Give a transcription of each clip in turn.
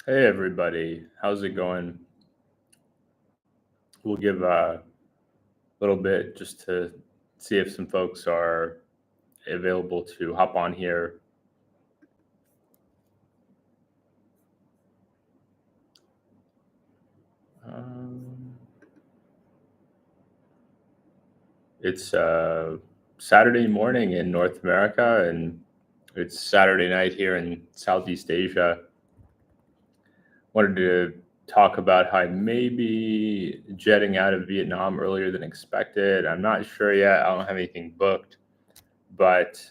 Hey everybody, how's it going? We'll give a little bit just to see if some folks are available to hop on here. Um, it's Saturday morning in North America, and it's Saturday night here in Southeast Asia. Wanted to talk about how I may be jetting out of Vietnam earlier than expected. I'm not sure yet. I don't have anything booked, but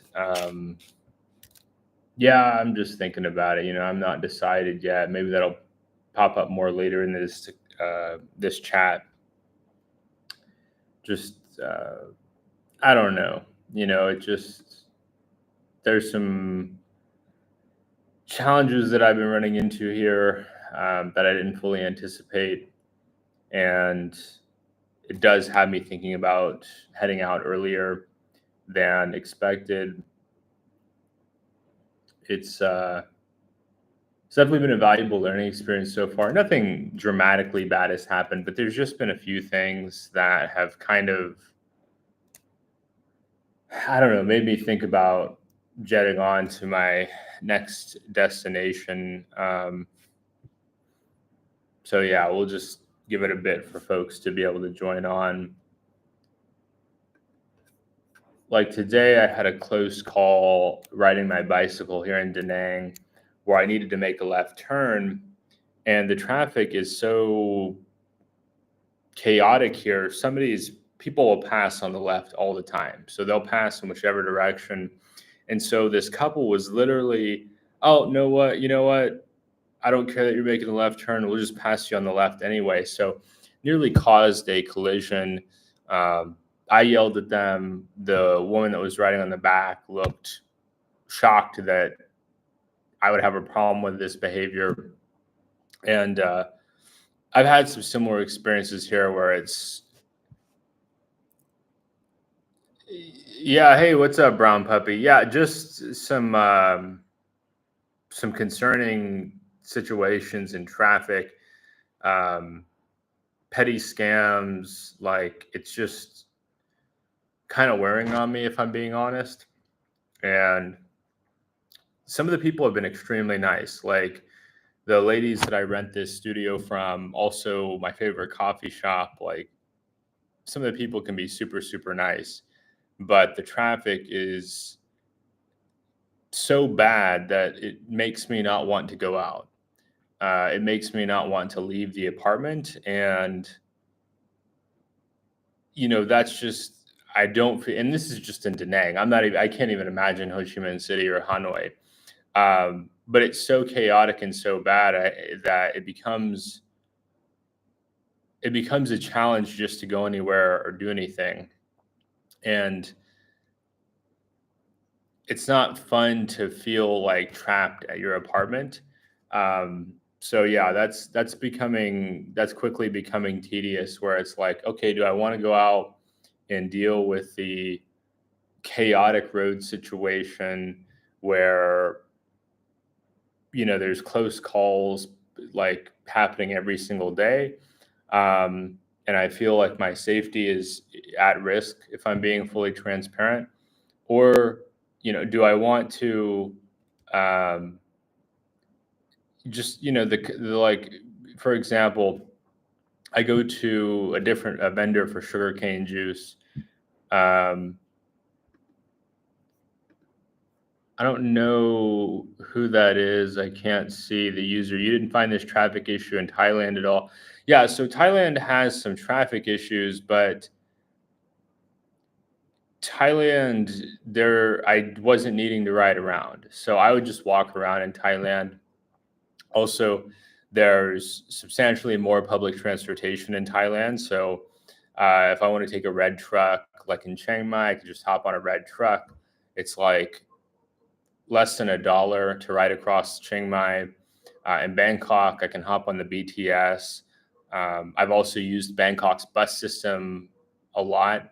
yeah, I'm just thinking about it. I'm not decided yet. Maybe that'll pop up more later in this chat. Just I don't know. It just there's some challenges that I've been running into here that I didn't fully anticipate, and it does have me thinking about heading out earlier than expected. It's it's definitely been a valuable learning experience so far. Nothing dramatically bad has happened, but there's just been a few things that have kind of, I don't know, made me think about jetting on to my next destination. So, yeah, we'll just give it a bit for folks to be able to join on. Like today, I had a close call riding my bicycle here in Da Nang where I needed to make a left turn, and the traffic is so chaotic here. Some of these people will pass on the left all the time. So they'll pass in whichever direction. And so this couple was literally, oh, no, what? You know what? I don't care that you're making a left turn. We'll just pass you on the left anyway. So nearly caused a collision. I yelled at them. The woman that was riding on the back looked shocked that I would have a problem with this behavior. And I've had some similar experiences here where it's, yeah, hey, what's up, brown puppy? Yeah, just some concerning situations in traffic, um, petty scams. Like it's just kind of wearing on me, if I'm being honest. And some of the people have been extremely nice. Like the ladies that I rent this studio from, also my favorite coffee shop. Like some of the people can be super, super nice, but the traffic is so bad that it makes me not want to go out. It makes me not want to leave the apartment. And, that's just, I don't feel, and this is just in Da Nang. I'm not even, I can't even imagine Ho Chi Minh City or Hanoi. But it's so chaotic and so bad that it becomes a challenge just to go anywhere or do anything. And it's not fun to feel like trapped at your apartment. So yeah, that's quickly becoming tedious where it's like, okay, do I want to go out and deal with the chaotic road situation where there's close calls like happening every single day, and I feel like my safety is at risk if I'm being fully transparent, or do I want to um, just the like, for example, I go to a vendor for sugarcane juice. um, I don't know who that is. I can't see the user. You didn't find this traffic issue in Thailand at all. Yeah, so Thailand has some traffic issues, but Thailand, there I wasn't needing to ride around. So I would just walk around in Thailand. Also, there's substantially more public transportation in Thailand. So if I want to take a red truck, like in Chiang Mai, I could just hop on a red truck. It's like less than $1 to ride across Chiang Mai. In Bangkok, I can hop on the BTS. I've also used Bangkok's bus system a lot,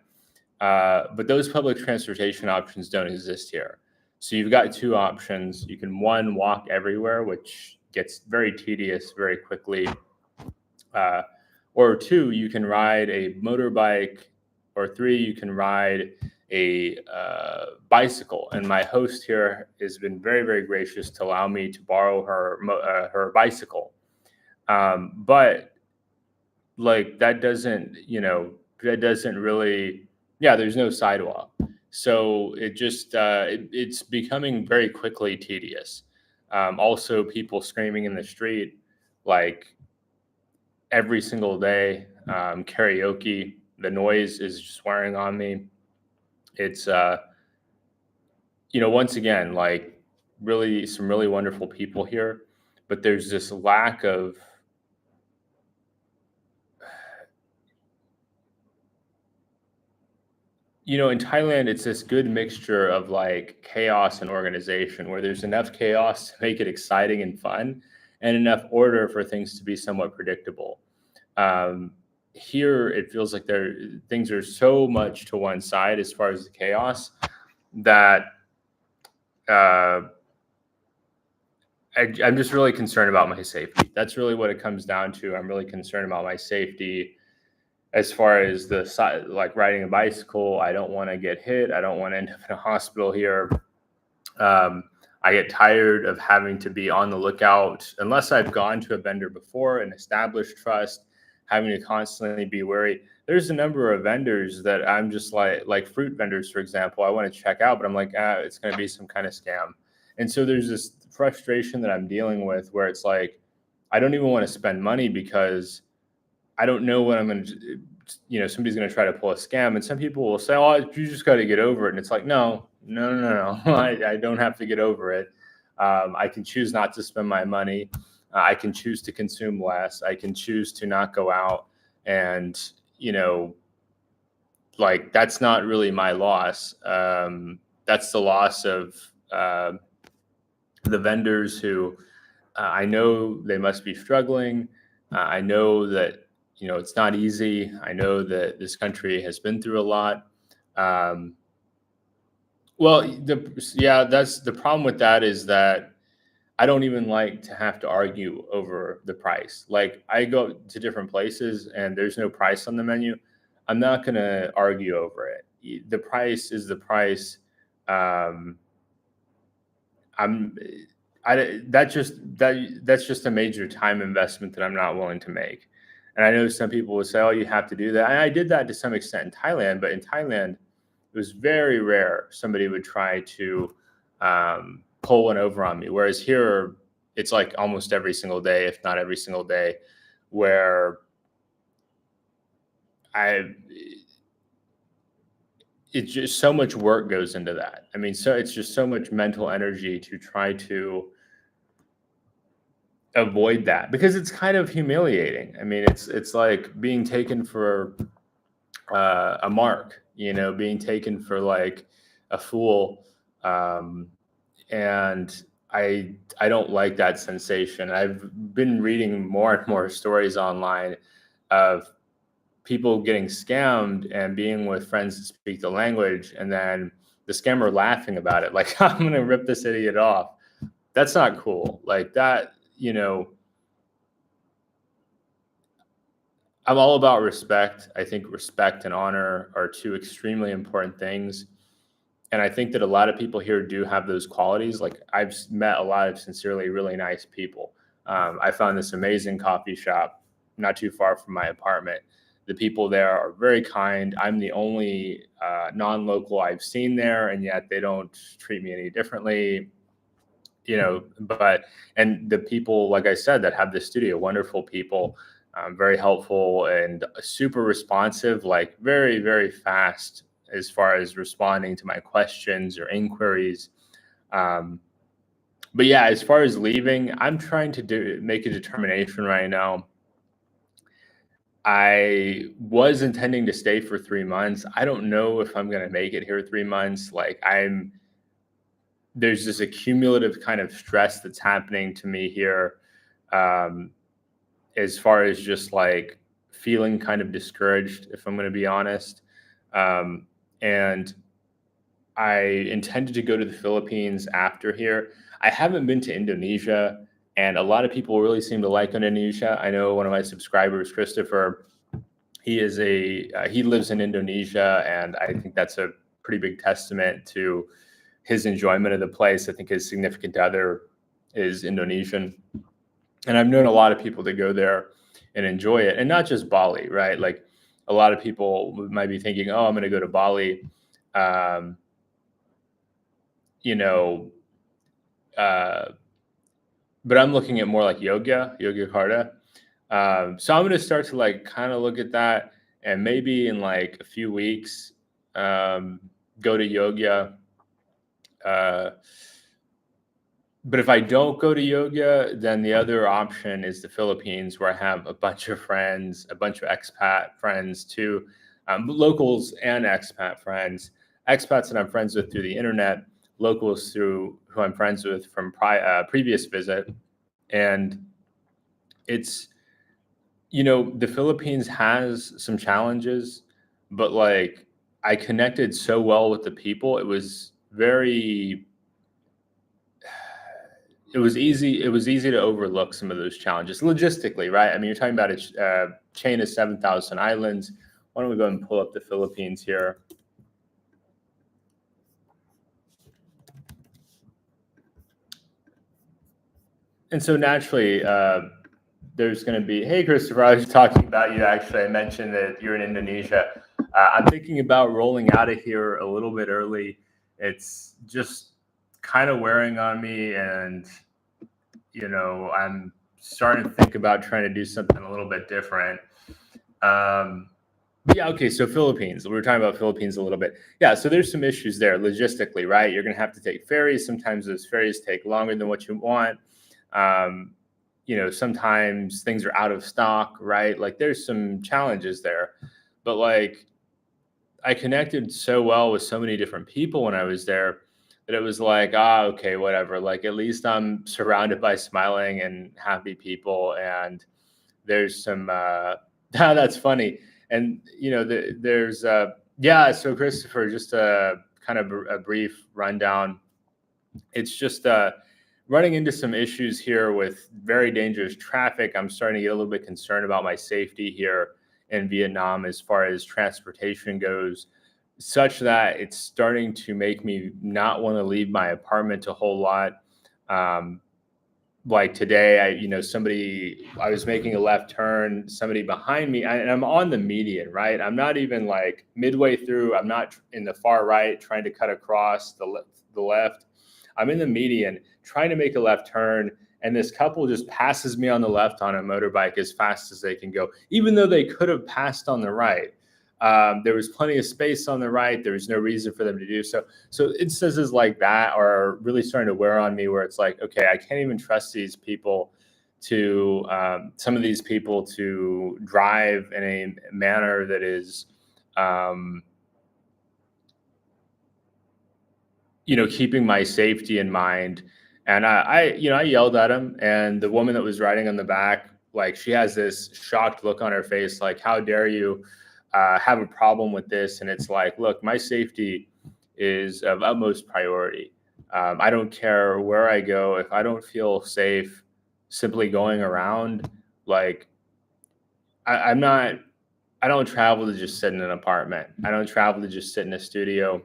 but those public transportation options don't exist here. So you've got two options. You can, one, walk everywhere, which gets very tedious very quickly. Uh, or two, you can ride a motorbike, or three, you can ride a bicycle. And my host here has been very, very gracious to allow me to borrow her bicycle. But like that doesn't really, yeah, there's no sidewalk. So it's becoming very quickly tedious. Also, people screaming in the street like every single day. Karaoke, the noise is just wearing on me. It's once again, like really some really wonderful people here, but there's this lack of, in Thailand, it's this good mixture of like chaos and organization where there's enough chaos to make it exciting and fun and enough order for things to be somewhat predictable. Here, it feels like things are so much to one side as far as the chaos that uh, I'm just really concerned about my safety. That's really what it comes down to. I'm really concerned about my safety as far as like riding a bicycle. I don't want to get hit. I don't want to end up in a hospital here. I get tired of having to be on the lookout unless I've gone to a vendor before and established trust, having to constantly be wary. There's a number of vendors that I'm just like fruit vendors, for example. I want to check out, but I'm like, it's going to be some kind of scam. And so there's this frustration that I'm dealing with where it's like, I don't even want to spend money because I don't know what I'm going to, somebody's going to try to pull a scam. And some people will say, oh, you just got to get over it. And it's like, no. I don't have to get over it. I can choose not to spend my money. I can choose to consume less. I can choose to not go out. And, like, that's not really my loss. That's the loss of the vendors who I know they must be struggling. I know that it's not easy. I know that this country has been through a lot. Well, that's the problem with that is that I don't even like to have to argue over the price. Like I go to different places and there's no price on the menu. I'm not going to argue over it. The price is the price. Um, I'm that's just a major time investment that I'm not willing to make. And I know some people will say, "Oh, you have to do that." And I did that to some extent in Thailand, but in Thailand, it was very rare somebody would try to pull one over on me. Whereas here, it's like almost every single day, if not every single day, where I it's just so much work goes into that. I mean, so it's just so much mental energy to try to avoid that because it's kind of humiliating. I mean, it's like being taken for a mark, being taken for like a fool, and I don't like that sensation. I've been reading more and more stories online of people getting scammed and being with friends that speak the language, and then the scammer laughing about it, like I'm gonna rip this idiot off. That's not cool. Like that, I'm all about respect. I think respect and honor are two extremely important things. And I think that a lot of people here do have those qualities. Like I've met a lot of sincerely really nice people. I found this amazing coffee shop not too far from my apartment. The people there are very kind. I'm the only non-local I've seen there, and yet they don't treat me any differently. And the people, like I said, that have the studio, wonderful people, very helpful and super responsive, like very, very fast as far as responding to my questions or inquiries. Um, but yeah, as far as leaving, I'm trying to make a determination right now. I was intending to stay for 3 months. I don't know if I'm going to make it here 3 months. Like there's this accumulative kind of stress that's happening to me here, um, as far as just like feeling kind of discouraged, if I'm going to be honest. Um, and I intended to go to the Philippines after here. I haven't been to Indonesia, And a lot of people really seem to like Indonesia. I know one of my subscribers, Christopher, he lives in Indonesia, and I think that's a pretty big testament to his enjoyment of the place. I think his significant other is Indonesian, and I've known a lot of people that go there and enjoy it, and not just Bali, right? Like a lot of people might be thinking, "Oh, I'm going to go to Bali," um, you know, uh, but I'm looking at more like Yogyakarta. So I'm going to start to like kind of look at that, and maybe in like a few weeks, um, go to Yogya. Uh, but if I don't go to Yogya, then the other option is the Philippines, where I have a bunch of friends, a bunch of expat friends too, locals and expat friends, expats that I'm friends with through the internet, locals through who I'm friends with from previous visit. And it's, the Philippines has some challenges, but like I connected so well with the people. It was easy to overlook some of those challenges logistically, right? I mean, you're talking about a chain of 7,000 islands. Why don't we go ahead and pull up the Philippines here? And so naturally, there's going to be, hey, Christopher, I was talking about you. Actually, I mentioned that you're in Indonesia. I'm thinking about rolling out of here a little bit early. It's just kind of wearing on me, and I'm starting to think about trying to do something a little bit different. But yeah, okay, so Philippines. We were talking about Philippines a little bit. Yeah, so there's some issues there logistically, right? You're going to have to take ferries. Sometimes those ferries take longer than what you want. Sometimes things are out of stock, right? Like there's some challenges there. But like I connected so well with so many different people when I was there that it was like, okay, whatever. Like at least I'm surrounded by smiling and happy people, and there's some that's funny. And there's yeah, so Christopher, just a kind of a brief rundown. It's just running into some issues here with very dangerous traffic. I'm starting to get a little bit concerned about my safety here in Vietnam as far as transportation goes, such that it's starting to make me not want to leave my apartment a whole lot. Like today, I was making a left turn, somebody behind me, and I'm on the median, right? I'm not even like midway through. I'm not in the far right trying to cut across the left. I'm in the median trying to make a left turn, and this couple just passes me on the left on a motorbike as fast as they can go, even though they could have passed on the right. There was plenty of space on the right. There was no reason for them to do so. So instances like that are really starting to wear on me, where it's like, okay, I can't even trust these people some of these people to drive in a manner that is, keeping my safety in mind. And I yelled at him, and the woman that was riding on the back, like she has this shocked look on her face, like, how dare you have a problem with this? And it's like, look, my safety is of utmost priority. I don't care where I go. If I don't feel safe simply going around, like I don't travel to just sit in an apartment. I don't travel to just sit in a studio.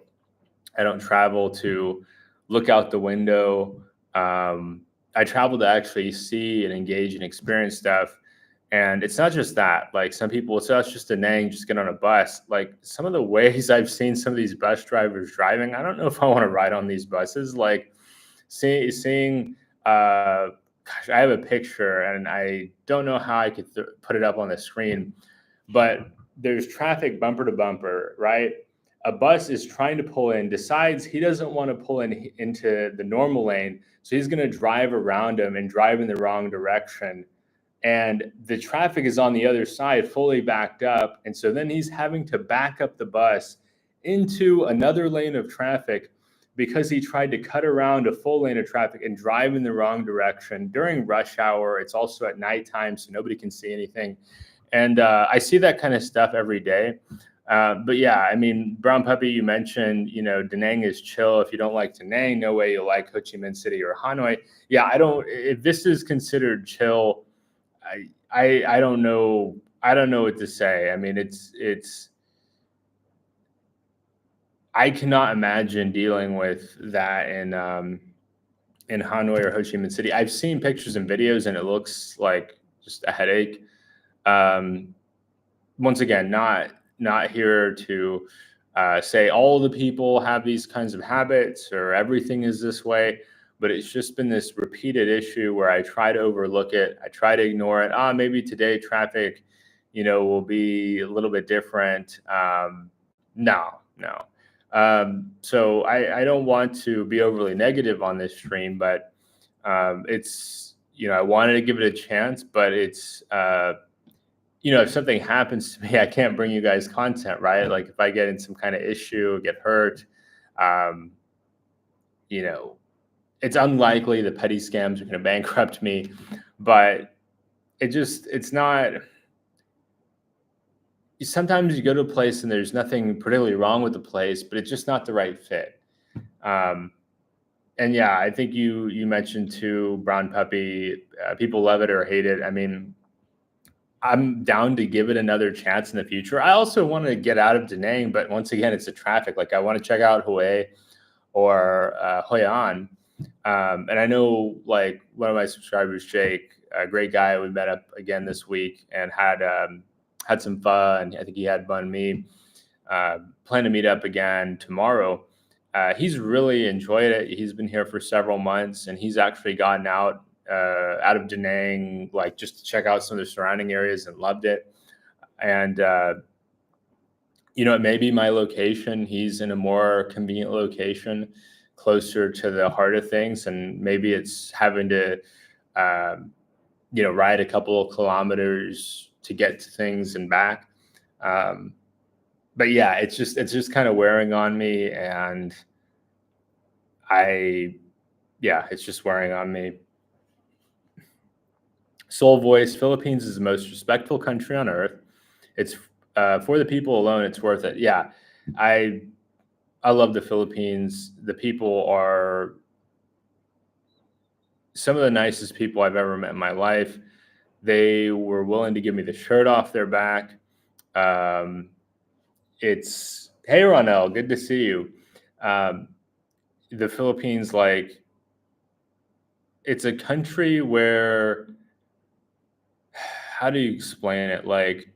I don't travel to look out the window. I travel to actually see and engage and experience stuff. And it's not just that. Like some people will say, "Oh, it's just Da Nang, just get on a bus." Like some of the ways I've seen some of these bus drivers driving, I don't know if I want to ride on these buses. Like seeing, gosh, I have a picture, and I don't know how I could put it up on the screen, but there's traffic bumper to bumper, right? A bus is trying to pull in, decides he doesn't want to pull into the normal lane, so he's going to drive around him and drive in the wrong direction. And the traffic is on the other side, fully backed up. And so then he's having to back up the bus into another lane of traffic because he tried to cut around a full lane of traffic and drive in the wrong direction during rush hour. It's also at nighttime, so nobody can see anything. And I see that kind of stuff every day. But yeah, I mean, Brown Puppy, you mentioned, Da Nang is chill. If you don't like Da Nang, no way you'll like Ho Chi Minh City or Hanoi. Yeah, I don't. If this is considered chill, I don't know. I don't know what to say. I mean, it's. I cannot imagine dealing with that in Hanoi or Ho Chi Minh City. I've seen pictures and videos, and it looks like just a headache. Um, Once again, not here to say all the people have these kinds of habits or everything is this way, but it's just been this repeated issue where I try to overlook it. I try to ignore it. Maybe today traffic, will be a little bit different. No, no. So I don't want to be overly negative on this stream, but it's, I wanted to give it a chance, but it's, if something happens to me, I can't bring you guys content, right? Like if I get in some kind of issue, get hurt, um, you know, it's unlikely the petty scams are going to bankrupt me, but it's not. Sometimes you go to a place and there's nothing particularly wrong with the place, but it's just not the right fit. Um, and yeah, I think you mentioned too, Brown Puppy. People love it or hate it. I mean, I'm down to give it another chance in the future. I also want to get out of Da Nang, but once again, it's the traffic. Like I want to check out Hue or Hoi An. And I know like one of my subscribers, Jake, a great guy. We met up again this week and had some fun. I think he had bun me. Plan to meet up again tomorrow. He's really enjoyed it. He's been here for several months, and he's actually gotten out of Da Nang, like just to check out some of the surrounding areas, and loved it. And it may be my location. He's in a more convenient location, closer to the heart of things, and maybe it's having to, ride a couple of kilometers to get to things and back. But yeah, it's just kind of wearing on me, and it's just wearing on me. Soul Voice, Philippines is the most respectful country on earth. It's for the people alone, it's worth it. Yeah, I love the Philippines. The people are some of the nicest people I've ever met in my life. They were willing to give me the shirt off their back. It's Hey Ronell, good to see you. The Philippines, like, it's a country where, how do you explain it? Like,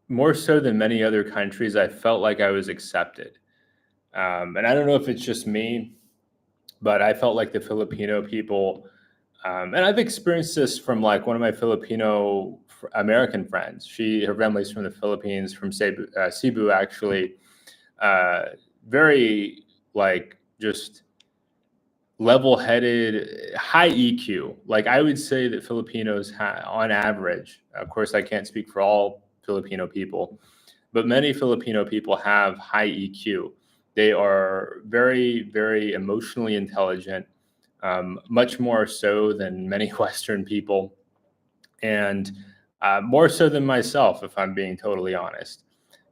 more so than many other countries, I felt like I was accepted. And I don't know if it's just me, but I felt like the Filipino people, and I've experienced this from like one of my Filipino American friends. Her family's from the Philippines, from Cebu actually. Very like just level-headed, high EQ. Like I would say that Filipinos on average, of course I can't speak for all Filipino people, but many Filipino people have high EQ. They are very, very emotionally intelligent, much more so than many Western people, and more so than myself, if I'm being totally honest.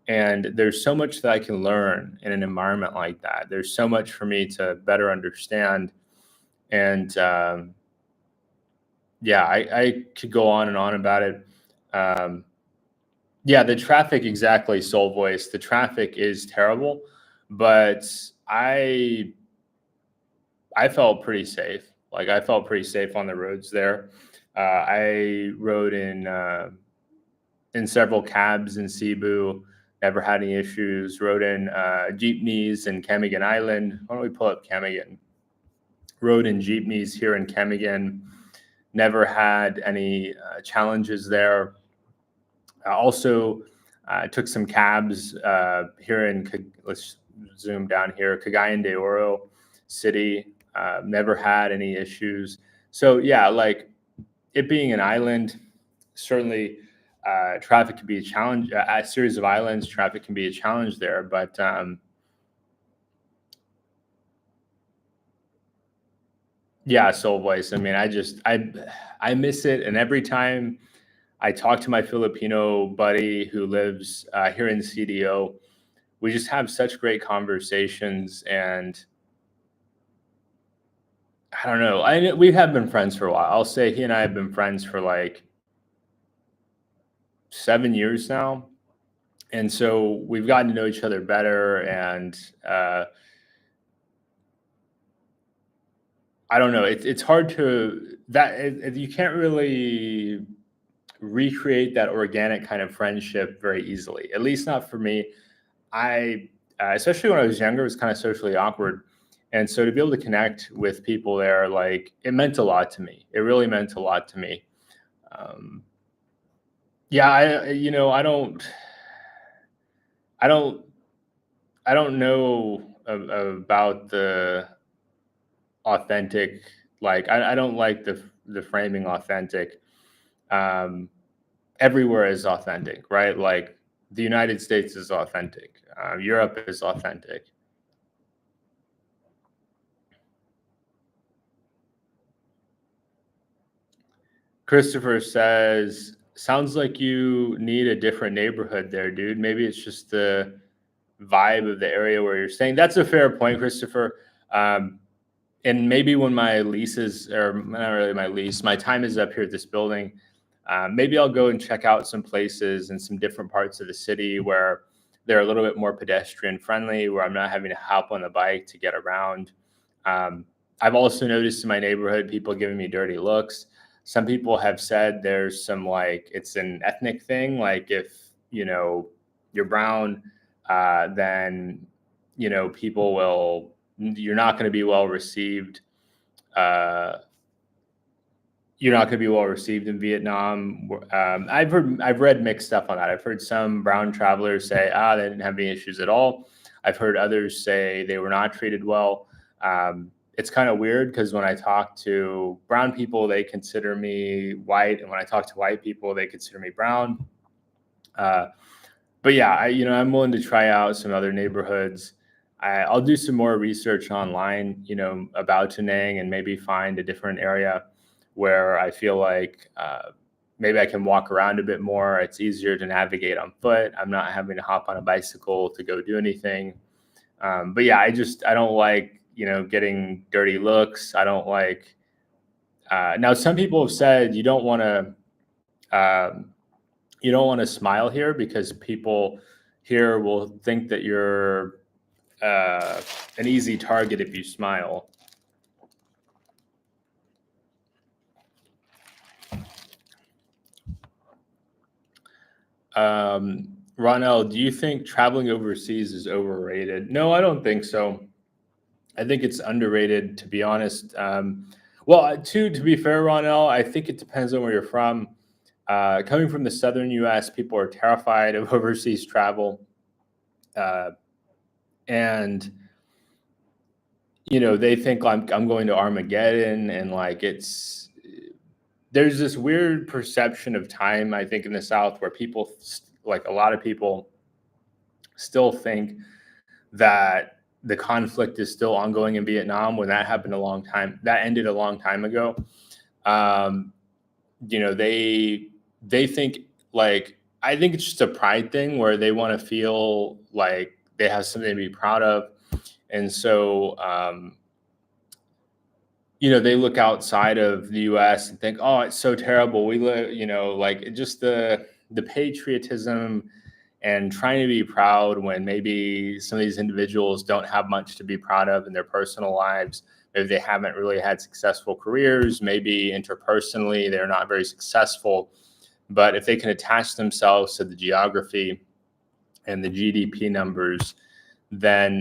And there's so much that I can learn in an environment like that. There's so much for me to better understand. And I could go on and on about it. The traffic, exactly, Soul Voice. The traffic is terrible, but I felt pretty safe. Like I felt pretty safe on the roads there. I rode in several cabs in Cebu. Never had any issues. Rode in jeepneys in Camigan Island. Why don't we pull up Camigan? Rode in jeepneys here in Camigan. Never had any challenges there. Also, took some cabs here in, let's zoom down here, Cagayan de Oro City. Never had any issues. So yeah, like it being an island, certainly traffic can be a challenge. A series of islands, traffic can be a challenge there. But yeah, Soul Voice. I mean, I miss it, and every time I talk to my Filipino buddy who lives here in CDO. We just have such great conversations, and I don't know. We have been friends for a while. I'll say he and I have been friends for like 7 years now, and so we've gotten to know each other better. And I don't know. It's hard to you can't really recreate that organic kind of friendship very easily. At least not for me. I especially when I was younger, it was kind of socially awkward. And so to be able to connect with people there, like it meant a lot to me. It really meant a lot to me. Um, yeah, I don't, I don't know about the authentic. Like, I don't like the framing authentic. Um, Everywhere is authentic, right? Like the United States is authentic. Europe is authentic. Christopher says, sounds like you need a different neighborhood there, dude. Maybe it's just the vibe of the area where you're staying. That's a fair point, Christopher. Um, and maybe when my leases, or not really my lease, my time is up here at this building, maybe I'll go and check out some places in some different parts of the city where they're a little bit more pedestrian friendly, where I'm not having to hop on the bike to get around. Um, I've also noticed in my neighborhood people giving me dirty looks. Some people have said there's some like it's an ethnic thing, like if you're brown, then people will you're not going to be well received. Uh, you're not going to be well received in Vietnam. I've read mixed stuff on that. I've heard some brown travelers say, they didn't have any issues at all. I've heard others say they were not treated well. It's kind of weird because when I talk to brown people, they consider me white, and when I talk to white people, they consider me brown. But yeah, I'm willing to try out some other neighborhoods. I'll do some more research online, about Da Nang, and maybe find a different area where I feel like maybe I can walk around a bit more. It's easier to navigate on foot. I'm not having to hop on a bicycle to go do anything. But yeah, I don't like, getting dirty looks. I don't like, now some people have said you don't want to smile here because people here will think that you're an easy target if you smile. Ronell, do you think traveling overseas is overrated? No, I don't think so. I think it's underrated, to be honest. Well, to be fair, Ronell, I think it depends on where you're from. Coming from the southern U.S., people are terrified of overseas travel, and they think I'm going to Armageddon, and like there's this weird perception of time, I think, in the South where people, like a lot of people, still think that the conflict is still ongoing in Vietnam when that happened that ended a long time ago. They think, like, I think it's just a pride thing where they want to feel like they have something to be proud of. And so, they look outside of the U.S. and think, oh, it's so terrible. We live, like just the patriotism and trying to be proud when maybe some of these individuals don't have much to be proud of in their personal lives. Maybe they haven't really had successful careers. Maybe interpersonally, they're not very successful. But if they can attach themselves to the geography and the GDP numbers, then,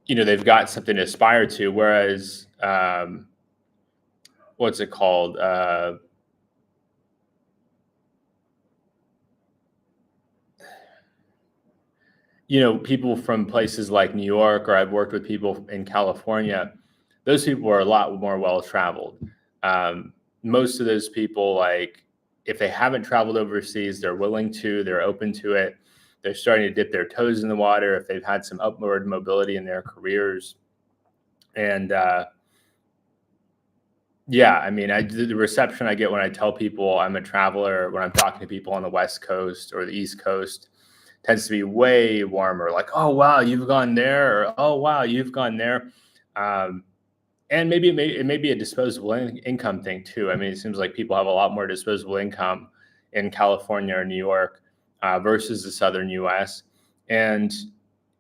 they've got something to aspire to. Whereas, what's it called? People from places like New York, or I've worked with people in California, those people are a lot more well-traveled. Most of those people, like, if they haven't traveled overseas, they're willing to, they're open to it. they're starting to dip their toes in the water, if they've had some upward mobility in their careers. And yeah, I mean, the reception I get when I tell people I'm a traveler, when I'm talking to people on the West Coast or the East Coast, tends to be way warmer. Like, oh wow, you've gone there, or oh wow, you've gone there. Um, and maybe it may be a disposable income thing too. I mean, it seems like people have a lot more disposable income in California or New York versus the Southern U.S. And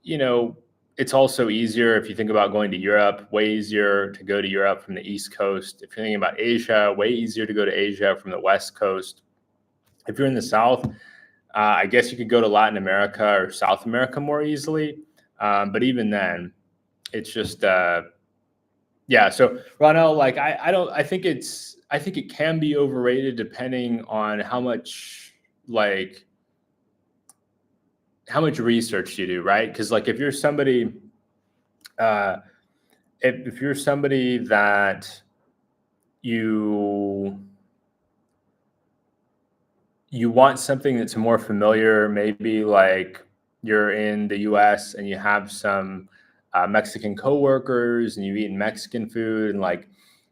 you know, it's also easier if you think about going to Europe. Way easier to go to Europe from the East Coast. If you're thinking about Asia, way easier to go to Asia from the West Coast. If you're in the South, I guess you could go to Latin America or South America more easily. But even then, it's just yeah. So Ronell, like I think it can be overrated depending on how much research you do, right? Because like if you're somebody uh, if you're somebody that you you want something that's more familiar, maybe like you're in the US and you have some Mexican coworkers and you've eaten Mexican food, and like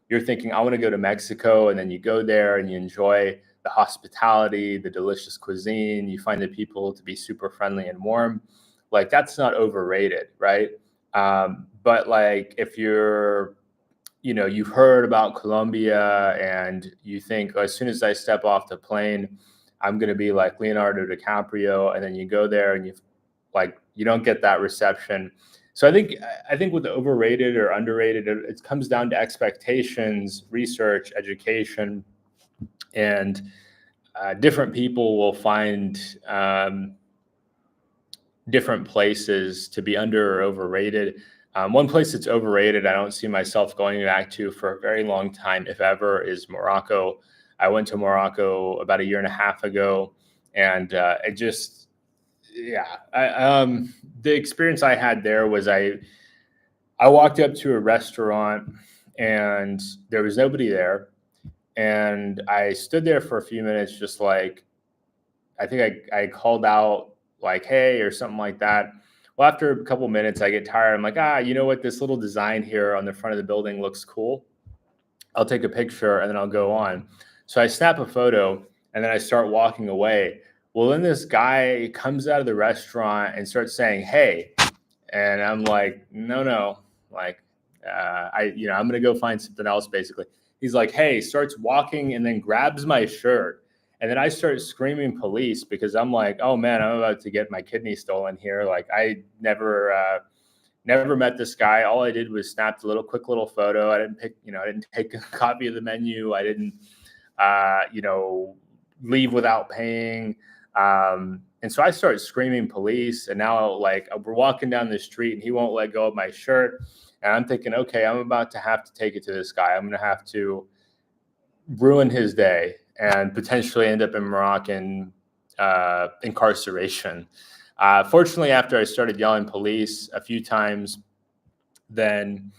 you're thinking, I want to go to Mexico, and then you go there and you enjoy the hospitality, the delicious cuisine, you find the people to be super friendly and warm. Like that's not overrated, right? But like if you've heard about Colombia and you think, oh, as soon as I step off the plane, I'm going to be like Leonardo DiCaprio. And then you go there and you don't get that reception. So I think with the overrated or underrated, it comes down to expectations, research, education, and different people will find different places to be under or overrated. One place that's overrated, I don't see myself going back to for a very long time, if ever, is Morocco. I went to Morocco about a year and a half ago, and the experience I had there was I walked up to a restaurant and there was nobody there, and I stood there for a few minutes, just like I think I called out like hey or something like that. Well, after a couple minutes, I get tired. I'm like, you know what? This little design here on the front of the building looks cool. I'll take a picture and then I'll go on. So I snap a photo and then I start walking away. Well, then this guy comes out of the restaurant and starts saying, hey. And I'm like, no, like, I'm going to go find something else, basically. He's like, hey, starts walking and then grabs my shirt. And then I start screaming police because I'm like, oh man, I'm about to get my kidney stolen here. Like I never met this guy. All I did was snapped a quick little photo. I didn't take a copy of the menu. I didn't, leave without paying. And so I started screaming police, and now like we're walking down the street and he won't let go of my shirt. And I'm thinking, okay, I'm about to have to take it to this guy. I'm going to have to ruin his day and potentially end up in Moroccan incarceration. Fortunately, after I started yelling police a few times, then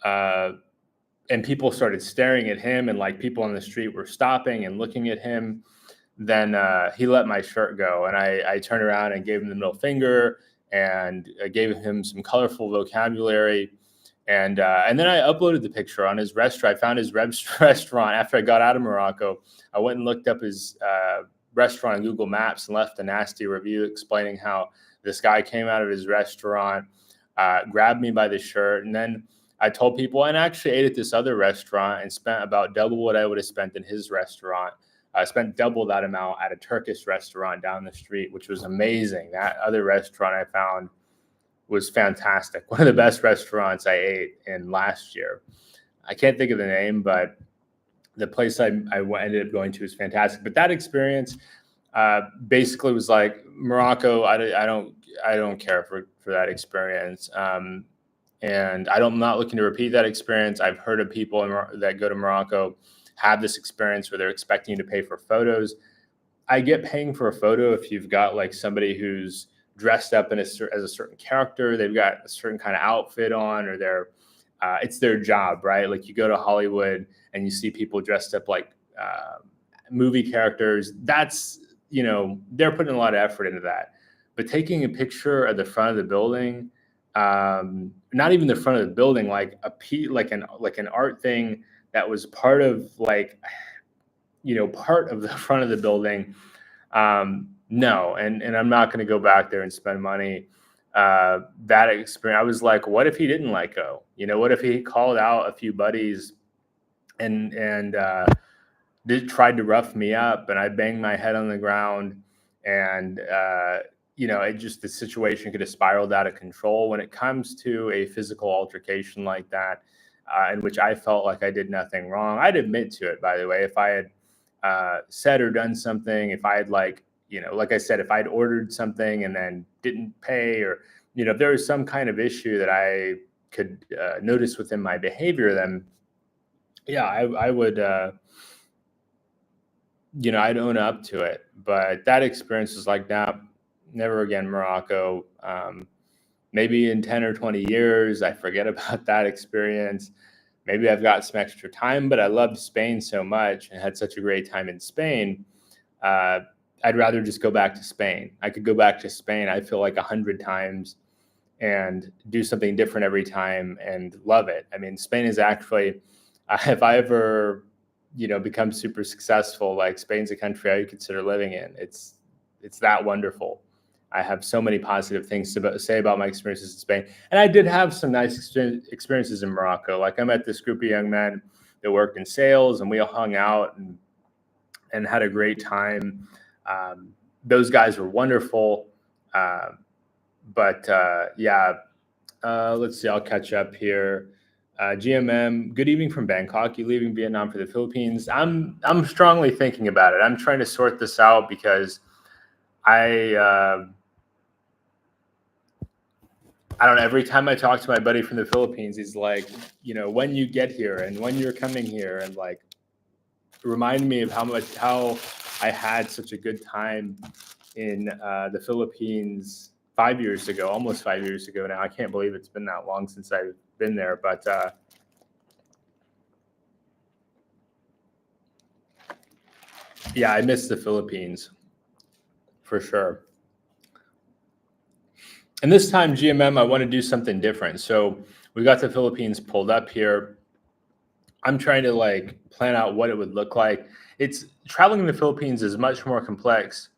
and people started staring at him, and like people on the street were stopping and looking at him, then he let my shirt go, and I turned around and gave him the middle finger and gave him some colorful vocabulary. And then I uploaded the picture on his restaurant. I found his restaurant after I got out of Morocco. I went and looked up his restaurant on Google Maps and left a nasty review explaining how this guy came out of his restaurant, grabbed me by the shirt, and then I told people, and I actually ate at this other restaurant and spent about double what I would have spent in his restaurant. I spent double that amount at a Turkish restaurant down the street, which was amazing. That other restaurant I found was fantastic. One of the best restaurants I ate in last year. I can't think of the name, but the place I ended up going to was fantastic. But that experience basically was like Morocco. I don't care for that experience, and I'm not looking to repeat that experience. I've heard of people that go to Morocco have this experience where they're expecting you to pay for photos. I get paying for a photo if you've got like somebody who's dressed up as a certain character, they've got a certain kind of outfit on, or it's their job, right? Like you go to Hollywood and you see people dressed up like movie characters. That's, they're putting a lot of effort into that. but taking a picture at the front of the building, not even the front of the building, like an art thing that was part of part of the front of the building. No, and I'm not going to go back there and spend money. That experience, I was like, what if he didn't let go? What if he called out a few buddies and tried to rough me up, and I banged my head on the ground, and the situation could have spiraled out of control. When it comes to a physical altercation like that, in which I felt like I did nothing wrong, I'd admit to it. By the way, if I had said or done something, if I had like I said, if I'd ordered something and then didn't pay, or if there was some kind of issue that I could notice within my behavior, then yeah, I would. I'd own up to it. But that experience was like, nah, never again, Morocco. Maybe in 10 or 20 years, I forget about that experience. Maybe I've got some extra time, but I loved Spain so much and had such a great time in Spain. I'd rather just go back to Spain. I could go back to Spain, I feel like 100 times, and do something different every time and love it. I mean, Spain is actually, if I ever become super successful, like, Spain's a country I would consider living in. It's that wonderful. I have so many positive things to say about my experiences in Spain. And I did have some nice experiences in Morocco. Like, I met this group of young men that worked in sales, and we all hung out and had a great time. Those guys were wonderful. Let's see, I'll catch up here. GMM, good evening from Bangkok. You leaving Vietnam for the Philippines? I'm strongly thinking about it. I'm trying to sort this out because I don't know. Every time I talk to my buddy from the Philippines, he's like, when you get here and when you're coming here, and like, remind me of how I had such a good time in the Philippines 5 years ago, almost 5 years ago now. I can't believe it's been that long since I've been there, but yeah, I miss the Philippines for sure. And this time, GMM, I want to do something different. So we got the Philippines pulled up here. I'm trying to plan out what it would look like. It's traveling in the Philippines is much more complex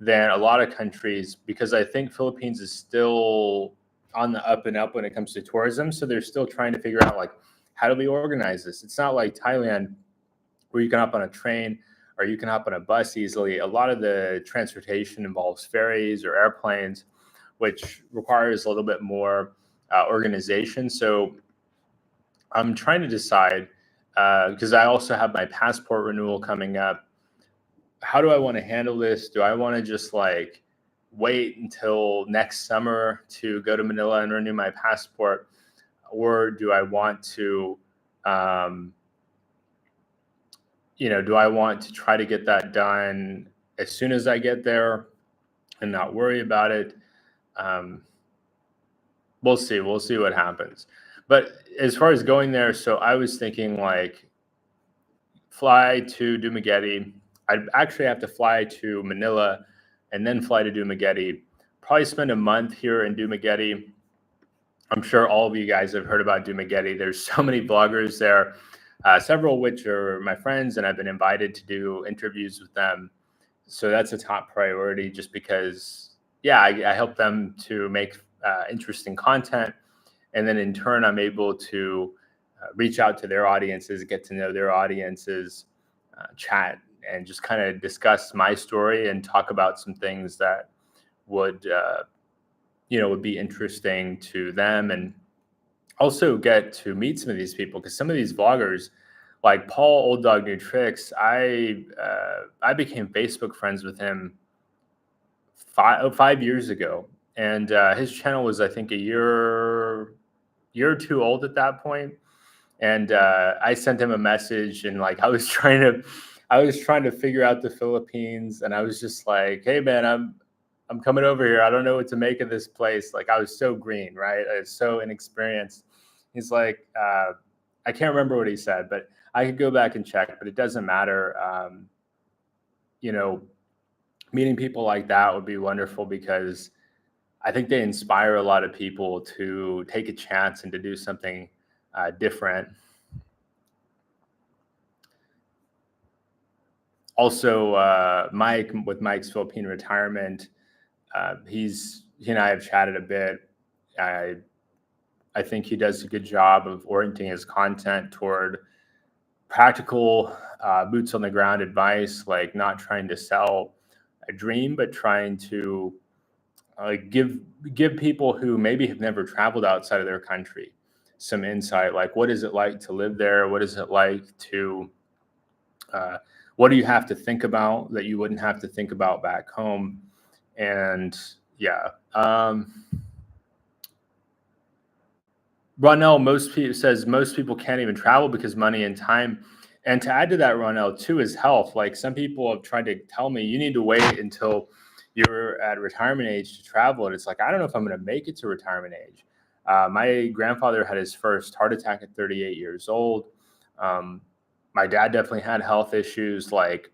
than a lot of countries, because I think Philippines is still on the up and up when it comes to tourism. So they're still trying to figure out, how do we organize this? It's not like Thailand, where you can hop on a train or you can hop on a bus easily. A lot of the transportation involves ferries or airplanes, which requires a little bit more organization. So I'm trying to decide, because I also have my passport renewal coming up. How do I want to handle this? Do I want to just wait until next summer to go to Manila and renew my passport? Or do I want to, do I want to try to get that done as soon as I get there and not worry about it? We'll see. We'll see what happens. But as far as going there, so I was thinking fly to Dumaguete. I'd actually have to fly to Manila and then fly to Dumaguete. Probably spend a month here in Dumaguete. I'm sure all of you guys have heard about Dumaguete. There's so many bloggers there, several of which are my friends, and I've been invited to do interviews with them. So that's a top priority, just because, I help them to make interesting content. And then in turn, I'm able to reach out to their audiences, get to know their audiences, chat, and just kind of discuss my story and talk about some things that would be interesting to them, and also get to meet some of these people, because some of these vloggers, like Paul Old Dog New Tricks, I became Facebook friends with him 5 years ago, and his channel was, I think, a year or two old at that point. And I sent him a message, and I was trying to figure out the Philippines, and I was just like, hey man, I'm coming over here. I don't know what to make of this place. I was so green, right? I was so inexperienced. He's like, I can't remember what he said, but I could go back and check, but it doesn't matter. meeting people like that would be wonderful because I think they inspire a lot of people to take a chance and to do something different. Also, Mike with Mike's Philippine Retirement, he and I have chatted a bit. I I think he does a good job of orienting his content toward practical, boots on the ground advice, like not trying to sell a dream, but trying to give people who maybe have never traveled outside of their country some insight. Like, what is it like to live there? What is it like to uh, what do you have to think about that you wouldn't have to think about back home? And yeah, Ronell, most people says most people can't even travel because money and time. And to add to that, Ronell, too, is health. Like some people have tried to tell me you need to wait until you're at retirement age to travel. And it's like, I don't know if I'm going to make it to retirement age. My grandfather had his first heart attack at 38 years old. Um, my dad definitely had health issues. Like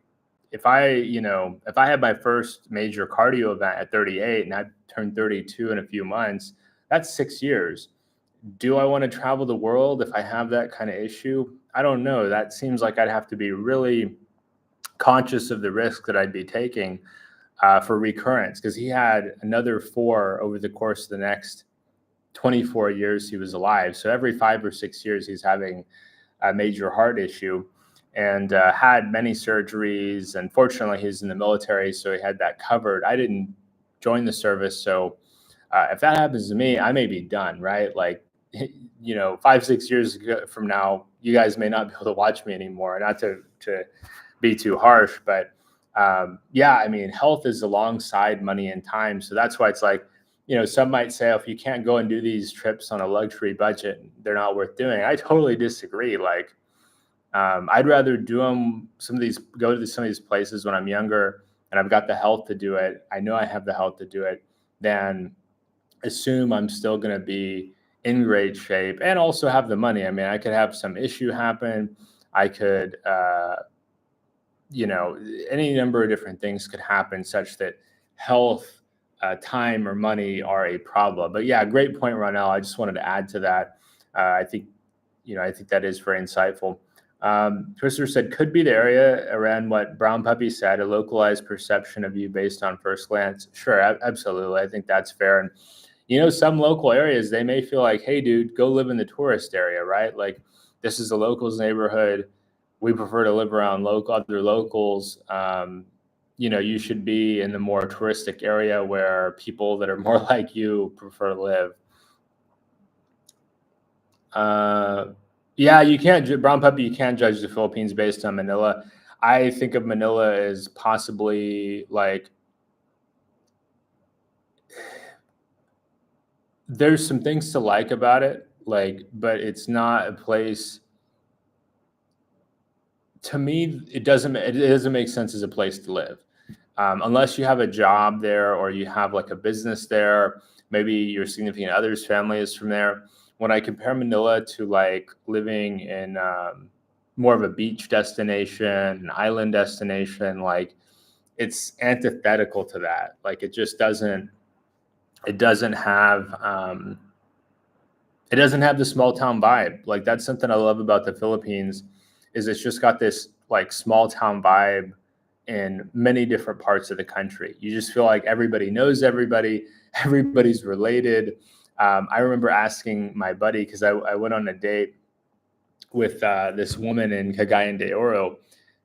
if I had my first major cardio event at 38 and I turned 32 in a few months, that's 6 years. Do I want to travel the world if I have that kind of issue? I don't know. That seems like I'd have to be really conscious of the risk that I'd be taking for recurrence because he had another four over the course of the next 24 years he was alive. So every 5 or 6 years, he's having a major heart issue and had many surgeries. And fortunately, he's in the military, so he had that covered. I didn't join the service. So if that happens to me, I may be done, right? Like, 5, 6 years from now, you guys may not be able to watch me anymore. Not to be too harsh, but yeah, I mean, health is alongside money and time. So that's why it's like, some might say, oh, if you can't go and do these trips on a luxury budget, they're not worth doing. I totally disagree. Like, I'd rather do go to some of these places when I'm younger and I've got the health to do it. I know I have the health to do it, than assume I'm still going to be in great shape and also have the money. I mean, I could have some issue happen. I could, any number of different things could happen such that health, time, or money are a problem. But yeah, great point, Ronell. I just wanted to add to that. I think that is very insightful. Christopher said, could be the area around what Brown Puppy said, a localized perception of you based on first glance. Sure, absolutely. I think that's fair. And, some local areas, they may feel like, hey, dude, go live in the tourist area, right? Like, this is a locals neighborhood. We prefer to live around other locals. You should be in the more touristic area where people that are more like you prefer to live. Yeah, you can't, Brown Puppy, you can't judge the Philippines based on Manila. I think of Manila as possibly like, there's some things to like about it, like, but it's not a place, to me, it doesn't make sense as a place to live. Unless you have a job there or you have like a business there, maybe your significant other's family is from there. When I compare Manila to like living in more of a beach destination, an island destination, like it's antithetical to that. Like it doesn't have it doesn't have the small town vibe. Like that's something I love about the Philippines, is it's just got this like small town vibe in many different parts of the country. You just feel like everybody knows everybody, everybody's related. I remember asking my buddy, because I went on a date with this woman in Cagayan de Oro,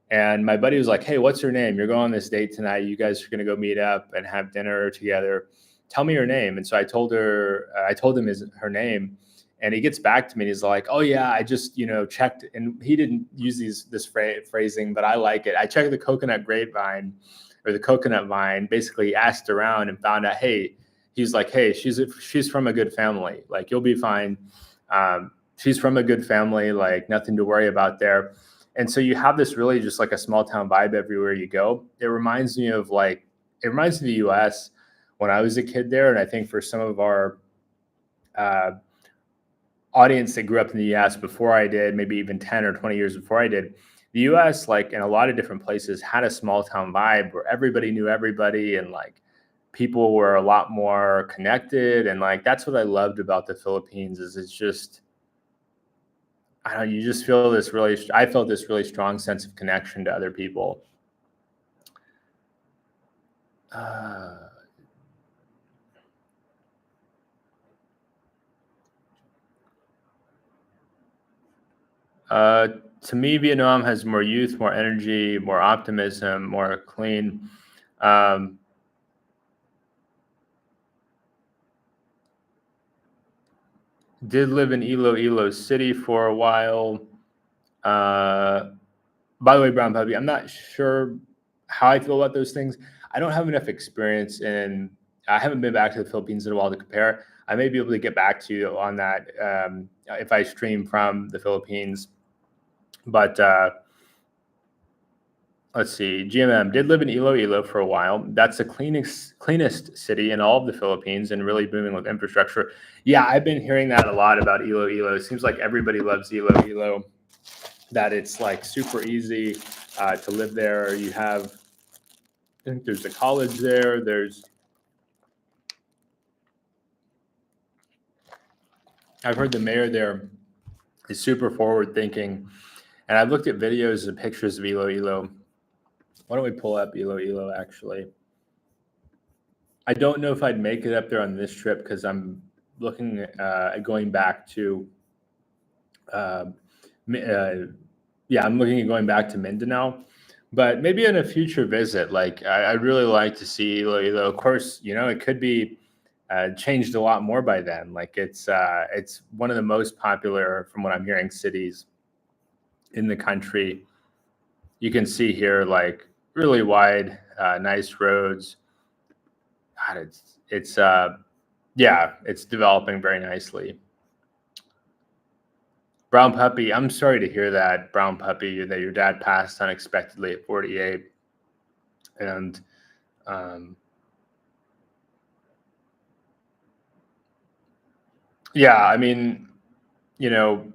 and my buddy was like, "Hey, what's her name? You're going on this date tonight. You guys are going to go meet up and have dinner together. Tell me her name." And so I told him her name, and he gets back to me and he's like, "Oh yeah, I just checked," and he didn't use this phrasing, but I like it. I checked the coconut grapevine or the coconut vine. Basically, asked around and found out, hey, he's like, "Hey, she's from a good family. Like you'll be fine. She's from a good family. Like nothing to worry about there." And so you have this really just like a small town vibe everywhere you go. It reminds me of the US when I was a kid there. And I think for some of our uh, audience that grew up in the US before I did, maybe even 10 or 20 years before I did, the US, like in a lot of different places, had a small town vibe where everybody knew everybody, and like people were a lot more connected. And like that's what I loved about the Philippines is it's just, I don't know, you just feel this really, I felt this really strong sense of connection to other people. Uh, uh, to me, Vietnam has more youth, more energy, more optimism, more clean. Um, did live in Iloilo City for a while. Uh, by the way, Brown Puppy, I'm not sure how I feel about those things. I don't have enough experience in. I haven't been back to the Philippines in a while to compare. I may be able to get back to you on that if I stream from the Philippines. But let's see. GMM did live in Iloilo for a while. That's the cleanest city in all of the Philippines and really booming with infrastructure. Yeah, I've been hearing that a lot about Iloilo. It seems like everybody loves Iloilo. That it's like super easy to live there. You have, I think there's a college there. I've heard the mayor there is super forward thinking. And I've looked at videos and pictures of Iloilo. Why don't we pull up Iloilo actually? I don't know if I'd make it up there on this trip because I'm looking at going back to, uh, I'm looking at going back to Mindanao. But maybe in a future visit, like I'd really like to see Iloilo. Of course, it could be changed a lot more by then. Like it's one of the most popular, from what I'm hearing, cities in the country. You can see here like really wide, nice roads. God, it's developing very nicely. Brown Puppy, I'm sorry to hear that, Brown Puppy, that your dad passed unexpectedly at 48. And um, yeah, I mean, you know,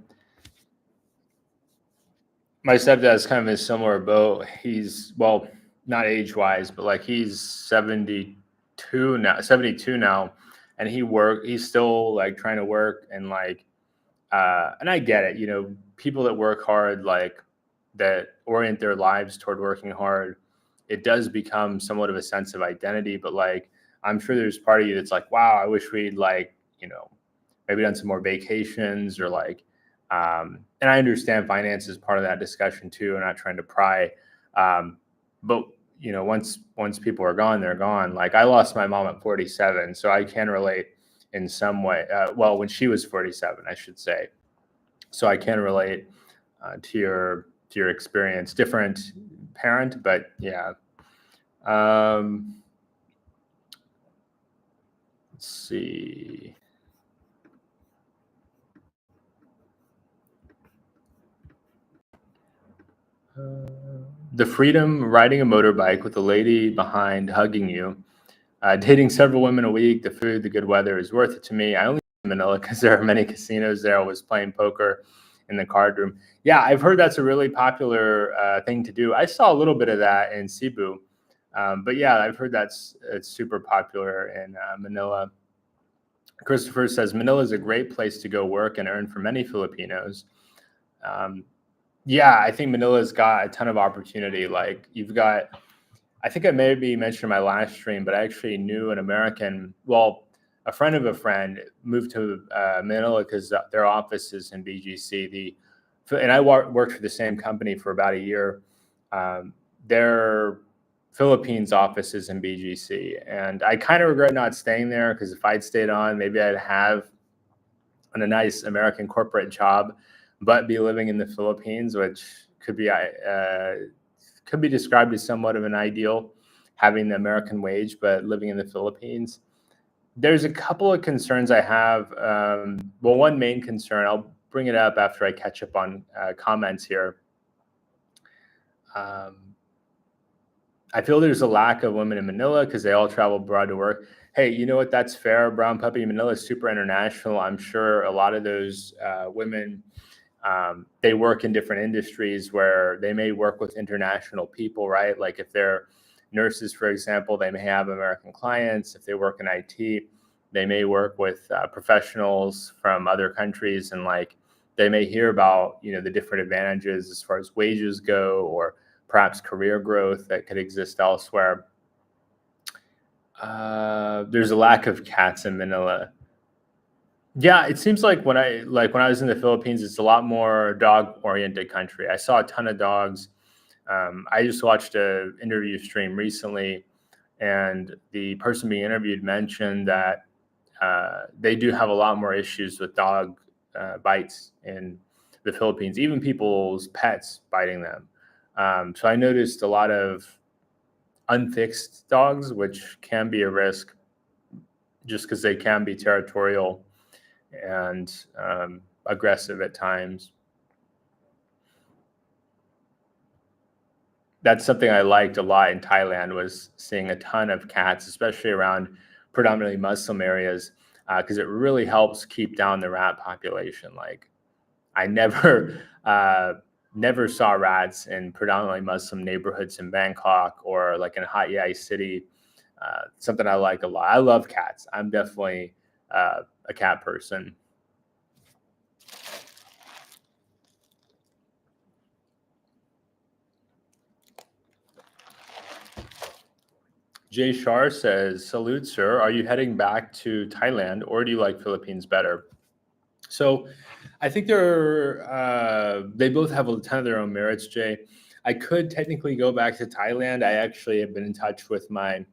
my stepdad's kind of in a similar boat. He's, well, not age wise, but like he's 72 now, and he's still like trying to work and like, and I get it, people that work hard, like that orient their lives toward working hard, it does become somewhat of a sense of identity. But like, I'm sure there's part of you that's like, wow, I wish we'd like, maybe done some more vacations or like, and I understand finance is part of that discussion too. I'm not trying to pry, but once people are gone, they're gone. Like I lost my mom at 47, so I can relate in some way. Well, when she was 47, I should say. So I can relate to your experience. Different parent, but yeah. Um, let's see. The freedom riding a motorbike with a lady behind hugging you, dating several women a week, the food, the good weather is worth it to me. I only live in Manila because there are many casinos there. I was playing poker in the card room. Yeah, I've heard that's a really popular thing to do. I saw a little bit of that in Cebu, but yeah, I've heard it's super popular in Manila. Christopher says Manila is a great place to go work and earn for many Filipinos. Um, yeah, I think Manila's got a ton of opportunity. Like you've got, I think I maybe mentioned in my last stream, but I actually knew an American, well, a friend of a friend moved to Manila because their office is in BGC. And I worked for the same company for about a year. Their Philippines office is in BGC, and I kind of regret not staying there because if I'd stayed on, maybe I'd have a nice American corporate job, but be living in the Philippines, which could be described as somewhat of an ideal, having the American wage, but living in the Philippines. There's a couple of concerns I have. Well, one main concern, I'll bring it up after I catch up on comments here. I feel there's a lack of women in Manila because they all travel abroad to work. Hey, you know what? That's fair. Brown Puppy, Manila is super international. I'm sure a lot of those women They work in different industries where they may work with international people, right? Like if they're nurses, for example, they may have American clients. If they work in IT, they may work with professionals from other countries, and like they may hear about the different advantages as far as wages go, or perhaps career growth that could exist elsewhere. There's a lack of cats in Manila. Yeah, it seems like when I was in the Philippines, it's a lot more dog oriented country. I saw a ton of dogs. I just watched a interview stream recently, and the person being interviewed mentioned that they do have a lot more issues with dog bites in the Philippines, even people's pets biting them. So I noticed a lot of unfixed dogs, which can be a risk just because they can be territorial and aggressive at times. That's something I liked a lot in Thailand, was seeing a ton of cats, especially around predominantly Muslim areas, because it really helps keep down the rat population. Like I never never saw rats in predominantly Muslim neighborhoods in Bangkok or like in Hat Yai City. Something I like a lot. I love cats. I'm definitely a cat person. Jay Shar says, "Salute, sir. Are you heading back to Thailand, or do you like Philippines better?" So, I think they both have a ton of their own merits. Jay, I could technically go back to Thailand. I actually have been in touch with my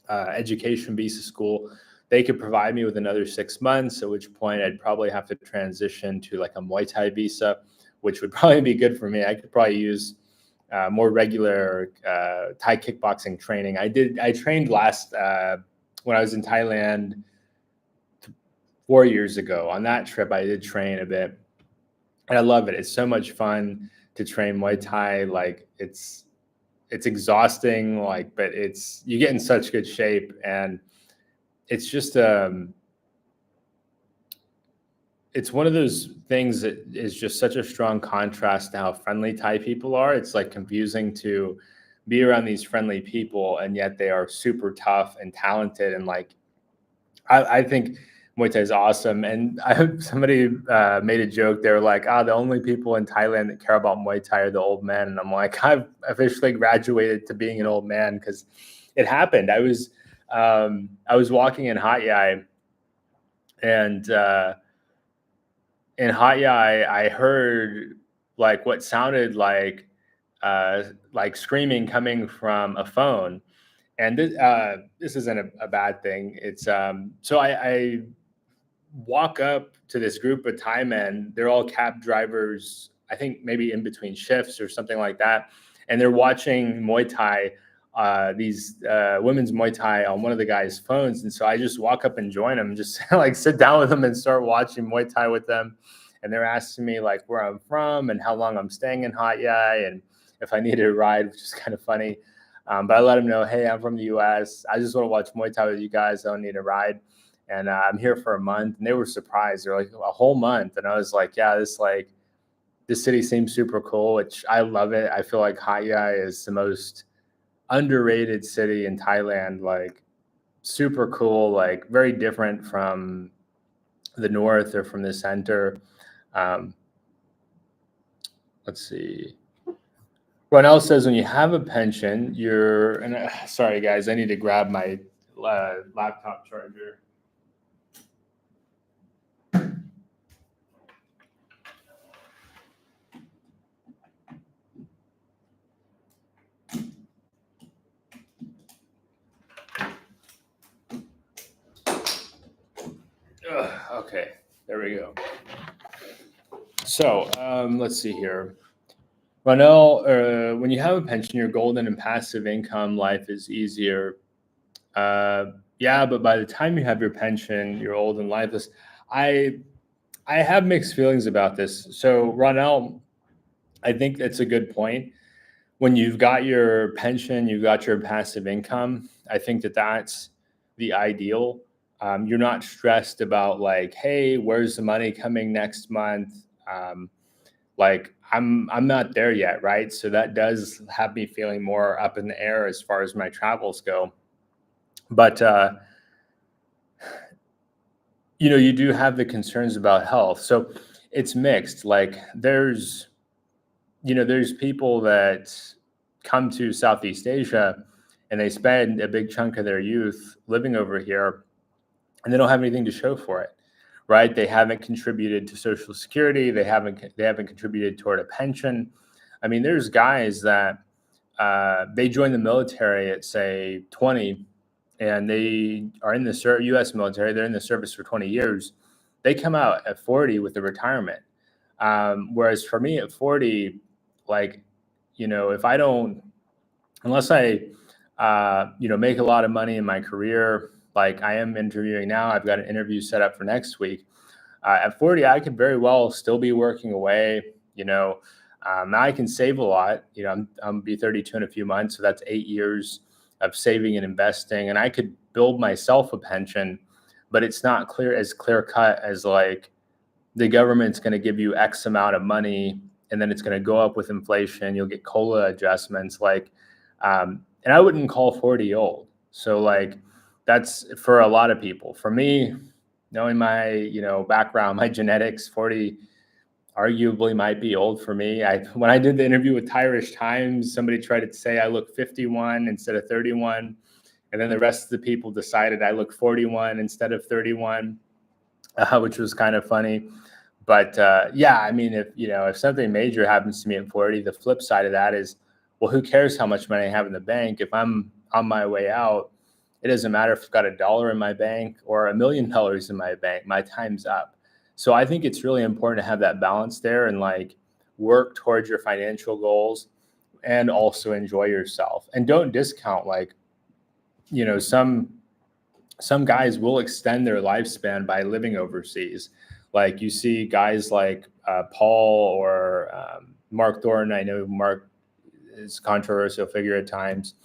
education visa school. They could provide me with another 6 months, at which point I'd probably have to transition to like a Muay Thai visa, which would probably be good for me. I could probably use more regular Thai kickboxing training. I trained last when I was in Thailand 4 years ago. On that trip, I did train a bit, and I love it. It's so much fun to train Muay Thai. Like it's exhausting, like, but you get in such good shape, and it's just it's one of those things that is just such a strong contrast to how friendly Thai people are. It's like confusing to be around these friendly people, and yet they are super tough and talented. And like, I think Muay Thai is awesome. And somebody made a joke. They were like, the only people in Thailand that care about Muay Thai are the old men. And I'm like, I've officially graduated to being an old man, because it happened. I was walking in Hat Yai, and in Hat Yai, I heard like what sounded like screaming coming from a phone, and this isn't a bad thing. It's so I walk up to this group of Thai men. They're all cab drivers, I think maybe in between shifts or something like that, and they're watching Muay Thai. These women's Muay Thai on one of the guys' phones, and so I just walk up and join them, just like sit down with them and start watching Muay Thai with them. And they're asking me like where I'm from and how long I'm staying in Hat Yai, and if I needed a ride, which is kind of funny. But I let them know, hey, I'm from the U.S. I just want to watch Muay Thai with you guys. I don't need a ride, and I'm here for a month. And they were surprised. They're like, a whole month, and I was like, yeah, this city seems super cool, which I love it. I feel like Hat Yai is the most underrated city in Thailand, like super cool, like very different from the north or from the center. Um, let's see. Ronell says, when you have a pension, and sorry guys, I need to grab my laptop charger. Okay, there we go. So let's see here. Ronell, when you have a pension, your golden and passive income life is easier. Yeah, but by the time you have your pension, you're old and lifeless. I I have mixed feelings about this. So Ronell, I think that's a good point. When you've got your pension, you've got your passive income. I think that's the ideal. You're not stressed about like, hey, where's the money coming next month? Like I'm not there yet, right? So that does have me feeling more up in the air as far as my travels go. But you do have the concerns about health. So it's mixed. Like there's people that come to Southeast Asia and they spend a big chunk of their youth living over here and they don't have anything to show for it, right? They haven't contributed to Social Security. They haven't contributed toward a pension. I mean, there's guys that they join the military at say 20, and they are in the U.S. military. They're in the service for 20 years. They come out at 40 with a retirement. Whereas for me at 40, like, if I don't, unless I, make a lot of money in my career, like I am interviewing now, I've got an interview set up for next week. At 40, I could very well still be working away. Now I can save a lot. I'm be 32 in a few months, so that's 8 years of saving and investing, and I could build myself a pension, but it's not clear cut as like the government's going to give you X amount of money, and then it's going to go up with inflation. You'll get COLA adjustments, and I wouldn't call 40 old. So like that's for a lot of people. For me, knowing my background, my genetics, 40 arguably might be old for me. When I did the interview with Irish Times, somebody tried to say I look 51 instead of 31, and then the rest of the people decided I look 41 instead of 31, which was kind of funny. But yeah, I mean, if something major happens to me at 40, the flip side of that is, well, who cares how much money I have in the bank? If I'm on my way out, it doesn't matter if I've got $1 in my bank or $1 million in my bank. My time's up. So I think it's really important to have that balance there and like work towards your financial goals and also enjoy yourself. And don't discount some guys will extend their lifespan by living overseas. Like you see guys like Paul or Mark Thornton. I know Mark is a controversial figure at times,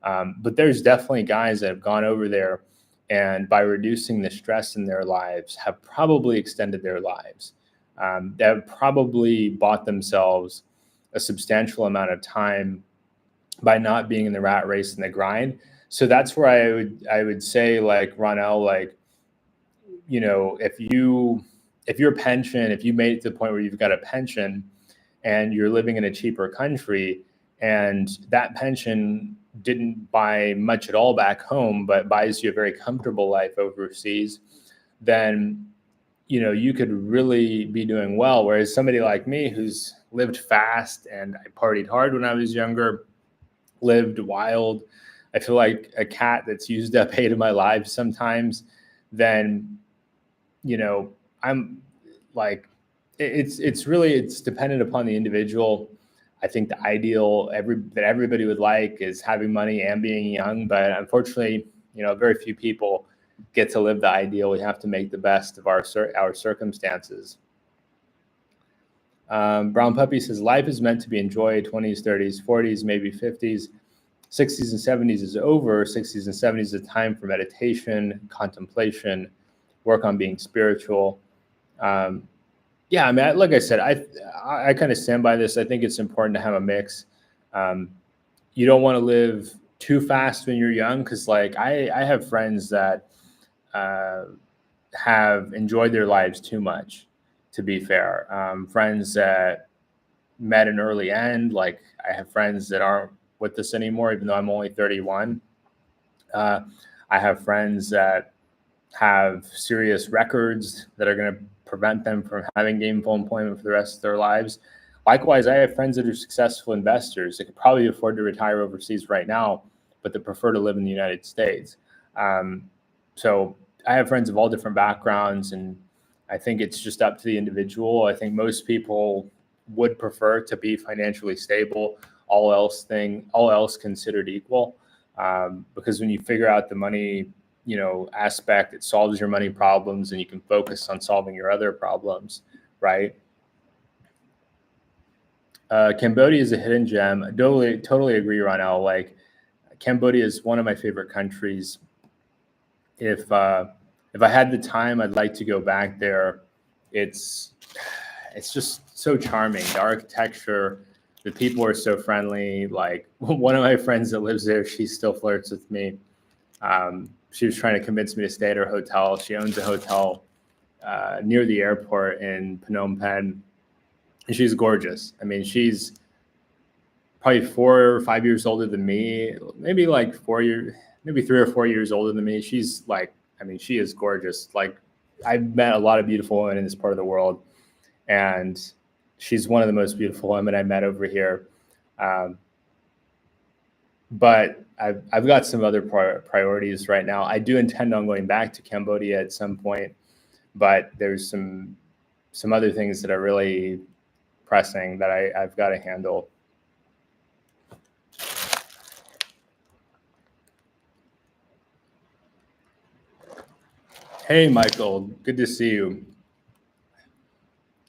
but there's definitely guys that have gone over there and by reducing the stress in their lives have probably extended their lives. They have probably bought themselves a substantial amount of time by not being in the rat race and the grind. So that's where I would say, like Ronell, like, if your pension, if you made it to the point where you've got a pension and you're living in a cheaper country and that pension didn't buy much at all back home, but buys you a very comfortable life overseas, then, you could really be doing well. Whereas somebody like me who's lived fast and I partied hard when I was younger, lived wild, I feel like a cat that's used up 8 of my life sometimes, then, I'm like, it's dependent upon the individual. I think the ideal that everybody would like is having money and being young, but unfortunately, very few people get to live the ideal. We have to make the best of our circumstances. Brown Puppy says life is meant to be enjoyed. 20s, 30s, 40s, maybe 50s, 60s and 70s is over. 60s and 70s is a time for meditation, contemplation, work on being spiritual. Yeah, I mean, like I said, I kind of stand by this. I think it's important to have a mix. You don't want to live too fast when you're young, because like I have friends that have enjoyed their lives too much, to be fair. Friends that met an early end. Like I have friends that aren't with us anymore, even though I'm only 31. I have friends that have serious records that are going to prevent them from having gainful employment for the rest of their lives. Likewise, I have friends that are successful investors that could probably afford to retire overseas right now, but they prefer to live in the United States. So I have friends of all different backgrounds, and I think it's just up to the individual. I think most people would prefer to be financially stable, all else considered equal, because when you figure out the money aspect, it solves your money problems and you can focus on solving your other problems, right? Cambodia is a hidden gem. I totally agree, Ronell. Like Cambodia is one of my favorite countries. If I had the time, I'd like to go back there. It's it's just so charming. The architecture, the people are so friendly. Like one of my friends that lives there, she still flirts with me. She was trying to convince me to stay at her hotel. She owns a hotel near the airport in Phnom Penh, and she's gorgeous. I mean, she's probably 4 or 5 years older than me, maybe like 4 years, maybe 3 or 4 years older than me. She's like, I mean, she is gorgeous. Like, I've met a lot of beautiful women in this part of the world, and she's one of the most beautiful women I met over here. But I've got some other priorities right now. I do intend on going back to Cambodia at some point, but there's some other things that are really pressing that I've got to handle. Hey, Michael, good to see you.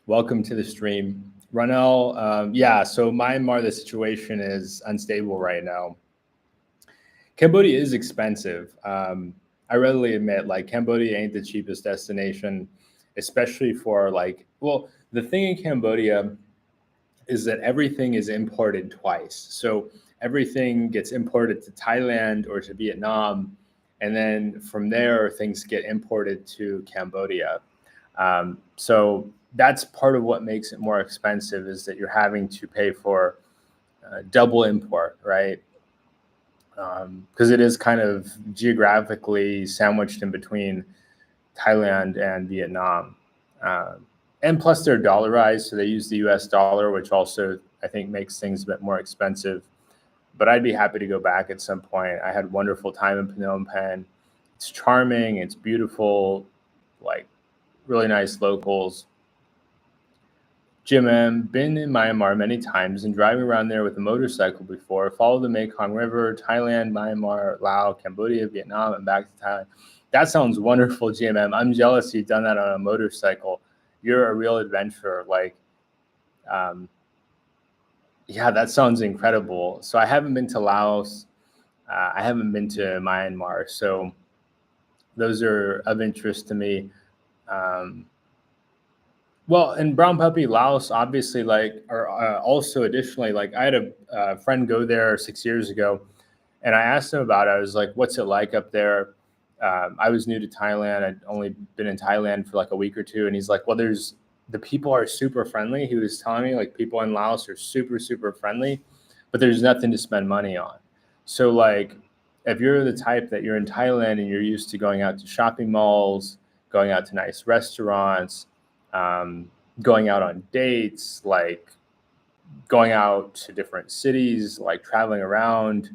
Welcome to the stream. Ronell, yeah, so Myanmar, the situation is unstable right now. Cambodia is expensive. I readily admit, like, Cambodia ain't the cheapest destination, especially for like, well, the thing in Cambodia is that everything is imported twice. So everything gets imported to Thailand or to Vietnam, and then from there, things get imported to Cambodia. So that's part of what makes it more expensive, is that you're having to pay for double import, right? Because it is kind of geographically sandwiched in between Thailand and Vietnam. And plus they're dollarized, so they use the US dollar, which also I think makes things a bit more expensive. But I'd be happy to go back at some point. I had a wonderful time in Phnom Penh. It's charming, it's beautiful, like really nice locals. Jim M, been in Myanmar many times and driving around there with a motorcycle before. Follow the Mekong River, Thailand, Myanmar, Laos, Cambodia, Vietnam, and back to Thailand. That sounds wonderful, Jim M. I'm jealous you've done that on a motorcycle. You're a real adventurer. Like, yeah, that sounds incredible. So I haven't been to Laos. I haven't been to Myanmar. So those are of interest to me. Well, in Brown Puppy, Laos, obviously, like, or also additionally, like, I had a friend go there 6 years ago, and I asked him about it. I was like, what's it like up there? I was new to Thailand. I'd only been in Thailand for like a week or two. And he's like, well, the people are super friendly. He was telling me, like, people in Laos are super, super friendly, but there's nothing to spend money on. So, like, if you're the type that you're in Thailand and you're used to going out to shopping malls, going out to nice restaurants, going out on dates, like going out to different cities, like traveling around,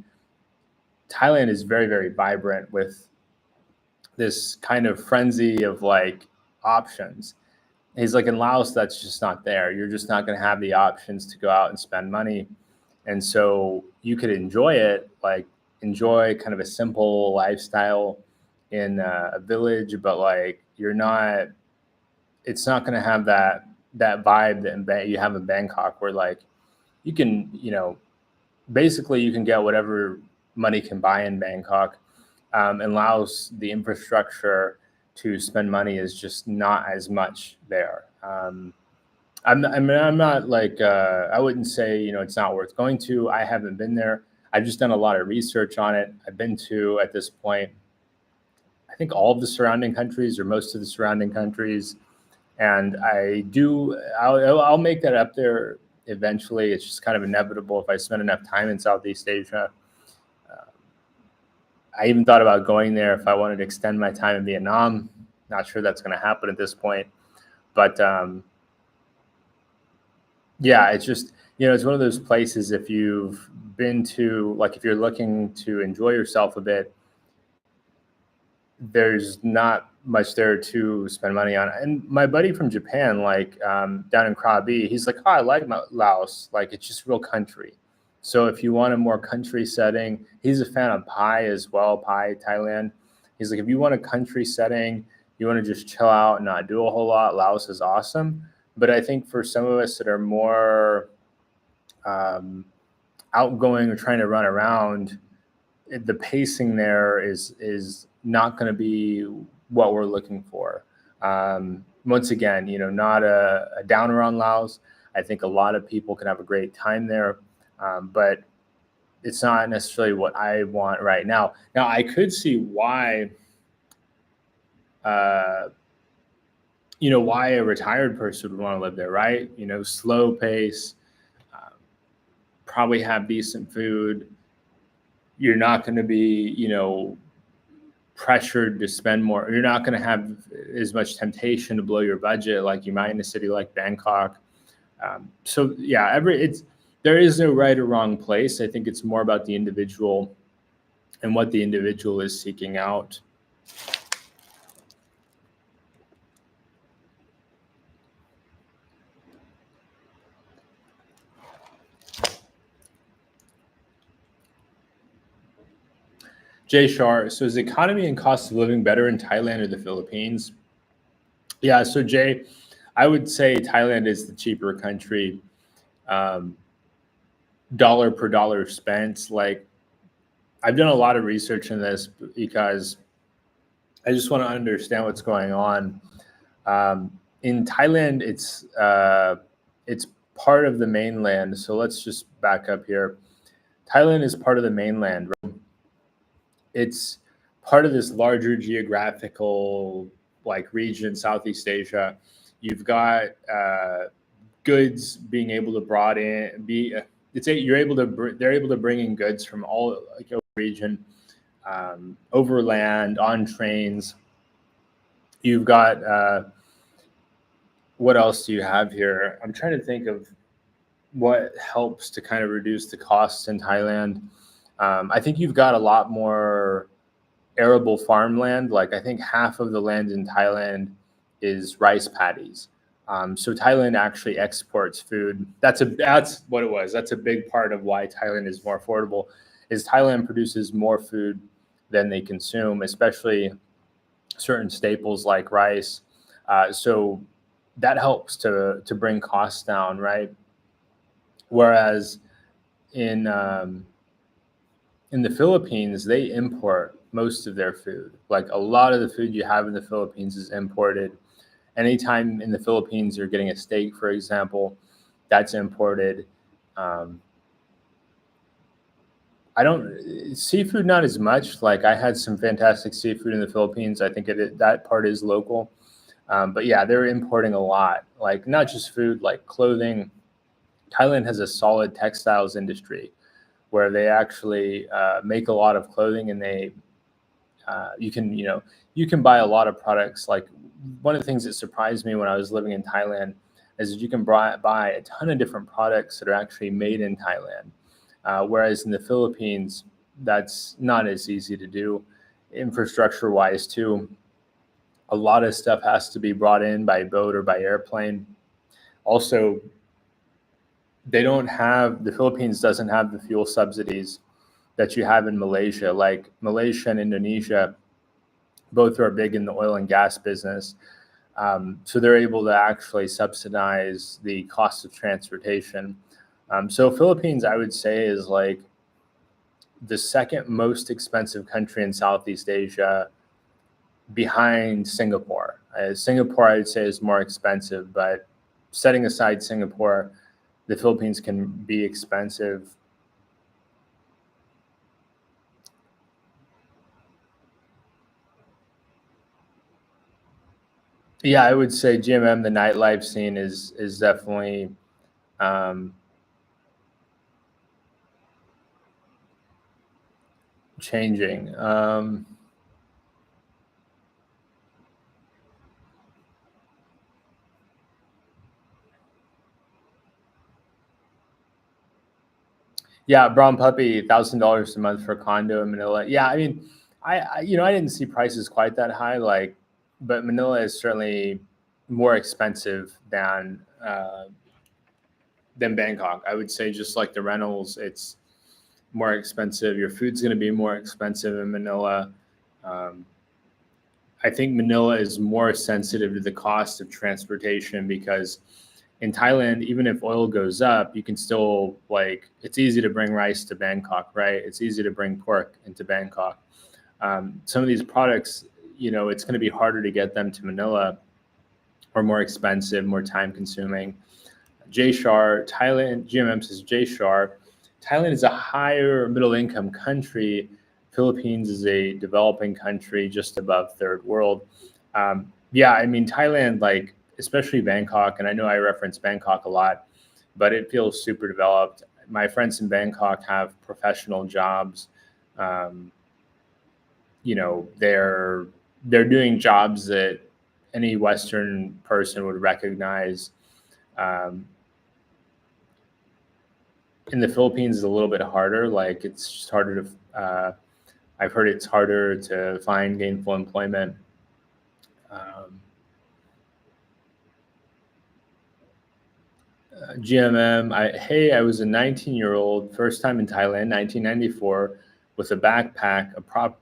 Thailand is very, very vibrant with this kind of frenzy of like options. He's like, in Laos, that's just not there. You're just not going to have the options to go out and spend money. And so you could enjoy it, like enjoy kind of a simple lifestyle in a village, but like it's not going to have that vibe that you have in Bangkok, where like you can, basically you can get whatever money can buy in Bangkok. In Laos, the infrastructure to spend money is just not as much there. I'm not like, I wouldn't say, it's not worth going to. I haven't been there. I've just done a lot of research on it. I've been to, at this point, I think all of the surrounding countries or most of the surrounding countries. And I'll make that up there eventually. It's just kind of inevitable if I spend enough time in Southeast Asia. I even thought about going there if I wanted to extend my time in Vietnam. Not sure that's going to happen at this point. But yeah, it's just, it's one of those places, if you've been to, like, if you're looking to enjoy yourself a bit, there's not much there to spend money on. And my buddy from Japan, like down in Krabi, he's like, oh, I like Laos. Like, it's just real country. So if you want a more country setting, he's a fan of Pai as well, Pai, Thailand. He's like, if you want a country setting, you want to just chill out and not do a whole lot, Laos is awesome. But I think for some of us that are more outgoing or trying to run around, the pacing there is not going to be what we're looking for. once again, not a downer on Laos. I think a lot of people can have a great time there, but it's not necessarily what I want right now. Now, I could see why, uh, why a retired person would want to live there, right? Slow pace, um, probably have decent food. You're not going to be, pressured to spend more. You're not going to have as much temptation to blow your budget like you might in a city like Bangkok. So yeah, there is no right or wrong place. I think it's more about the individual and what the individual is seeking out. Jay Shar, so is the economy and cost of living better in Thailand or the Philippines? Yeah, so Jay, I would say Thailand is the cheaper country. Um, dollar per dollar spent. Like, I've done a lot of research in this because I just want to understand what's going on. In Thailand, it's part of the mainland. So let's just back up here. Thailand is part of the mainland. Right? It's part of this larger geographical region, Southeast Asia. You've got goods being able to brought in. You're able to they're able to bring in goods from all region, overland on trains. You've got what else do you have here? I'm trying to think of what helps to kind of reduce the costs in Thailand. I think you've got a lot more arable farmland. Like I think half of the land in Thailand is rice paddies. So Thailand actually exports food. That's what it was. That's a big part of why Thailand is more affordable. Is Thailand produces more food than they consume, especially certain staples like rice. So that helps to bring costs down, right? Whereas in the Philippines, they import most of their food. Like a lot of the food you have in the Philippines is imported. Anytime in the Philippines you're getting a steak, for example, that's imported. Um, I don't seafood not as much. Like I had some fantastic seafood in the Philippines. I think that part is local, but yeah, they're importing a lot. Like not just food, like clothing. Thailand has a solid textiles industry where they actually make a lot of clothing, and you can buy a lot of products. Like one of the things that surprised me when I was living in Thailand is you can buy a ton of different products that are actually made in Thailand. Whereas in the Philippines, that's not as easy to do. Infrastructure wise, too, a lot of stuff has to be brought in by boat or by airplane. Also, the Philippines doesn't have the fuel subsidies that you have in Malaysia. Like Malaysia and Indonesia, both are big in the oil and gas business. So they're able to actually subsidize the cost of transportation. So Philippines, I would say, is like the second most expensive country in Southeast Asia behind Singapore. Singapore, I would say, is more expensive, but setting aside Singapore, the Philippines can be expensive. Yeah, I would say GMM, the nightlife scene is definitely um, changing. Yeah, brown puppy, $1,000 a month for a condo in Manila. Yeah, I mean, I didn't see prices quite that high, but Manila is certainly more expensive than Bangkok. I would say just like the rentals, it's more expensive. Your food's going to be more expensive in Manila. Um, I think Manila is more sensitive to the cost of transportation because in Thailand, even if oil goes up, you can still it's easy to bring rice to Bangkok, right? It's easy to bring pork into Bangkok. Some of these products, it's going to be harder to get them to Manila. or more expensive, more time consuming. Jay Shar, Thailand, GMM says Jay Shar, Thailand is a higher middle income country. Philippines is a developing country just above third world. Yeah, I mean, Thailand, like, especially Bangkok, and I know I reference Bangkok a lot, but it feels super developed. My friends in Bangkok have professional jobs. Um, you know, they're doing jobs that any Western person would recognize. Um, in the Philippines is a little bit harder. Like it's just harder to. I've heard it's harder to find gainful employment. Um, GMM. I was a 19-year-old, first time in Thailand, 1994, with a backpack,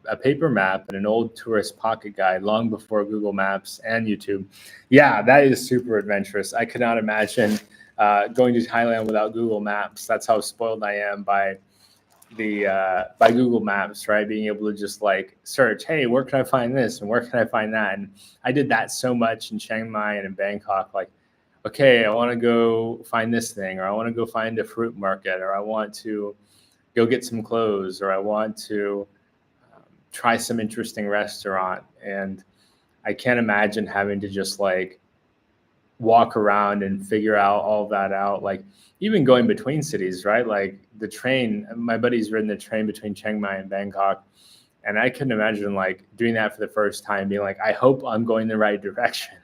a paper map, and an old tourist pocket guide, long before Google Maps and YouTube. Yeah, that is super adventurous. I could not imagine going to Thailand without Google Maps. That's how spoiled I am by Google Maps, right? Being able to just like search, hey, where can I find this and where can I find that? And I did that so much in Chiang Mai and in Bangkok. Like, okay, I want to go find this thing, or I want to go find a fruit market, or I want to go get some clothes, or I want to try some interesting restaurant. And I can't imagine having to just like walk around and figure out all that out. Like even going between cities, right? Like the train, my buddy's ridden the train between Chiang Mai and Bangkok. And I couldn't imagine like doing that for the first time, being like, I hope I'm going the right direction.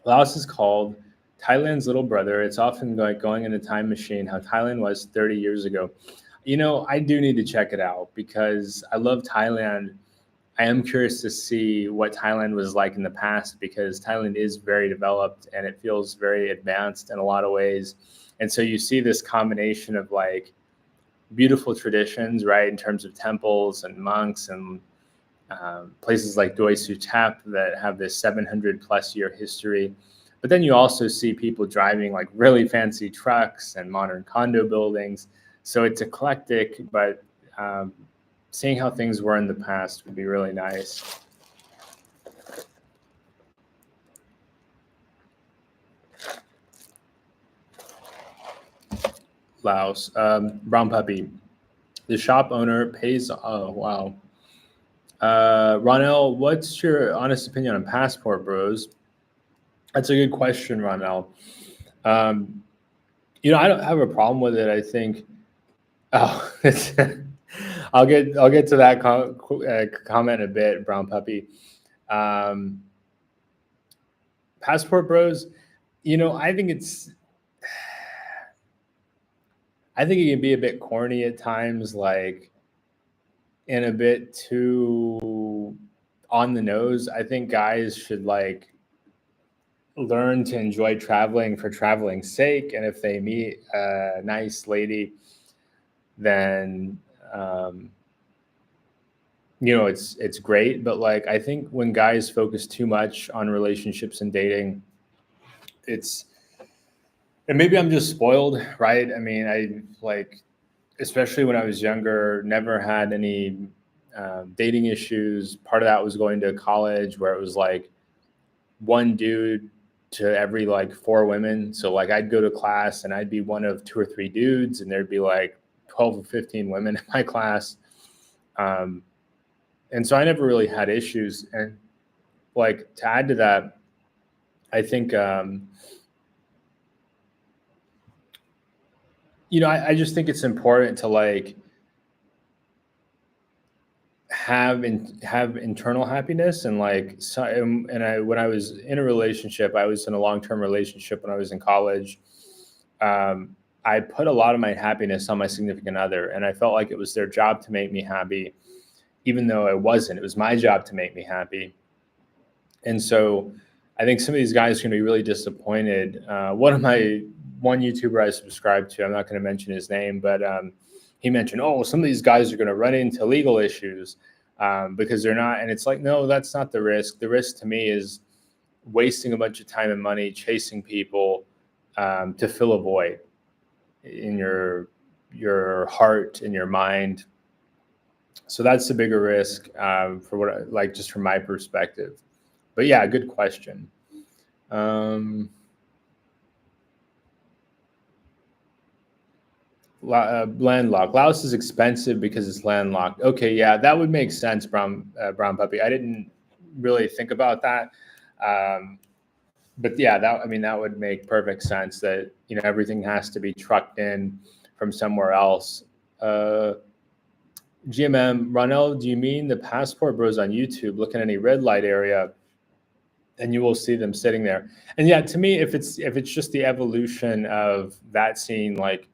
Laos is called Thailand's little brother. It's often like going in a time machine, how Thailand was 30 years ago. You know, I do need to check it out because I love Thailand. I am curious to see what Thailand was like in the past because Thailand is very developed and it feels very advanced in a lot of ways. And so you see this combination of like beautiful traditions, right, in terms of temples and monks and places like Doi Suthep that have this 700 plus year history. But then you also see people driving like really fancy trucks and modern condo buildings. So it's eclectic, but seeing how things were in the past would be really nice. Laos, brown puppy. The shop owner pays. Oh wow. Ronell, what's your honest opinion on Passport Bros? That's a good question, Ronell. Um, you know, I don't have a problem with it. I think. Oh, I'll get to that comment in a bit, brown puppy. Um, Passport Bros. You know, I think it can be a bit corny at times, like, and a bit too on the nose. I think guys should like learn to enjoy traveling for traveling's sake, and if they meet a nice lady, then you know it's great. But like I think when guys focus too much on relationships and dating, it's and maybe I'm just spoiled, right? I mean, I like especially when I was younger, never had any dating issues. Part of that was going to college where it was like one dude to every like four women. So like I'd go to class and I'd be one of two or three dudes, and there'd be like 12 or 15 women in my class. And so I never really had issues. And like to add to that, I think you know, I just think it's important to like have internal happiness and like so, and I when I was in a relationship, I was in a long-term relationship when I was in college. I put a lot of my happiness on my significant other, and I felt like it was their job to make me happy, even though it wasn't. It was my job to make me happy. And so I think some of these guys are going to be really disappointed. One YouTuber I subscribe to, I'm not going to mention his name, but he mentioned, oh, some of these guys are going to run into legal issues because they're not. And it's like, no, that's not the risk. The risk to me is wasting a bunch of time and money chasing people to fill a void in your heart, in your mind. So that's the bigger risk for what, like, just from my perspective. But yeah, good question. Um, Landlocked. Laos is expensive because it's landlocked. Okay, yeah, that would make sense, Brown Puppy. I didn't really think about that. Um, but yeah, that would make perfect sense that everything has to be trucked in from somewhere else. Uh, GMM Ronell, do you mean the Passport Bros on YouTube? Look at any red light area, and you will see them sitting there. And yeah, to me, if it's just the evolution of that scene, like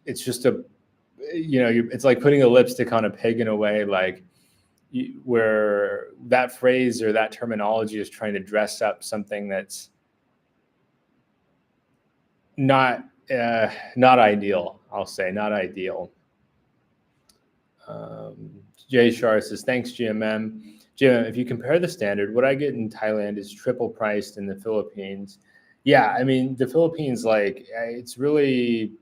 it's just it's like putting a lipstick on a pig in a way, like where that phrase or that terminology is trying to dress up something that's not not ideal. I'll say not ideal. Jay Shar says, thanks, GMM. GMM, if you compare the standard, what I get in Thailand is triple priced in the Philippines. Yeah, I mean, the Philippines, like, it's really,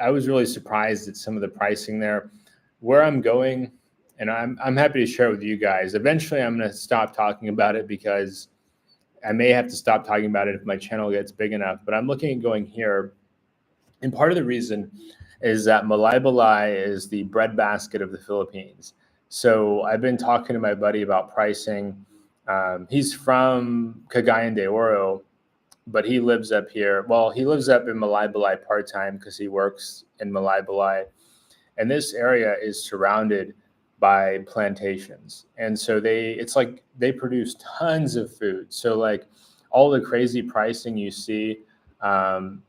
I was really surprised at some of the pricing there. Where I'm going, and I'm happy to share it with you guys. Eventually, I'm going to stop talking about it because I may have to stop talking about it if my channel gets big enough. But I'm looking at going here, and part of the reason is that Malaybalay is the breadbasket of the Philippines. So I've been talking to my buddy about pricing. He's from Cagayan de Oro, but he lives up here. Well, he lives up in Malaybalay part-time because he works in Malaybalay. And this area is surrounded by plantations. And so it's like they produce tons of food. So like all the crazy pricing you see in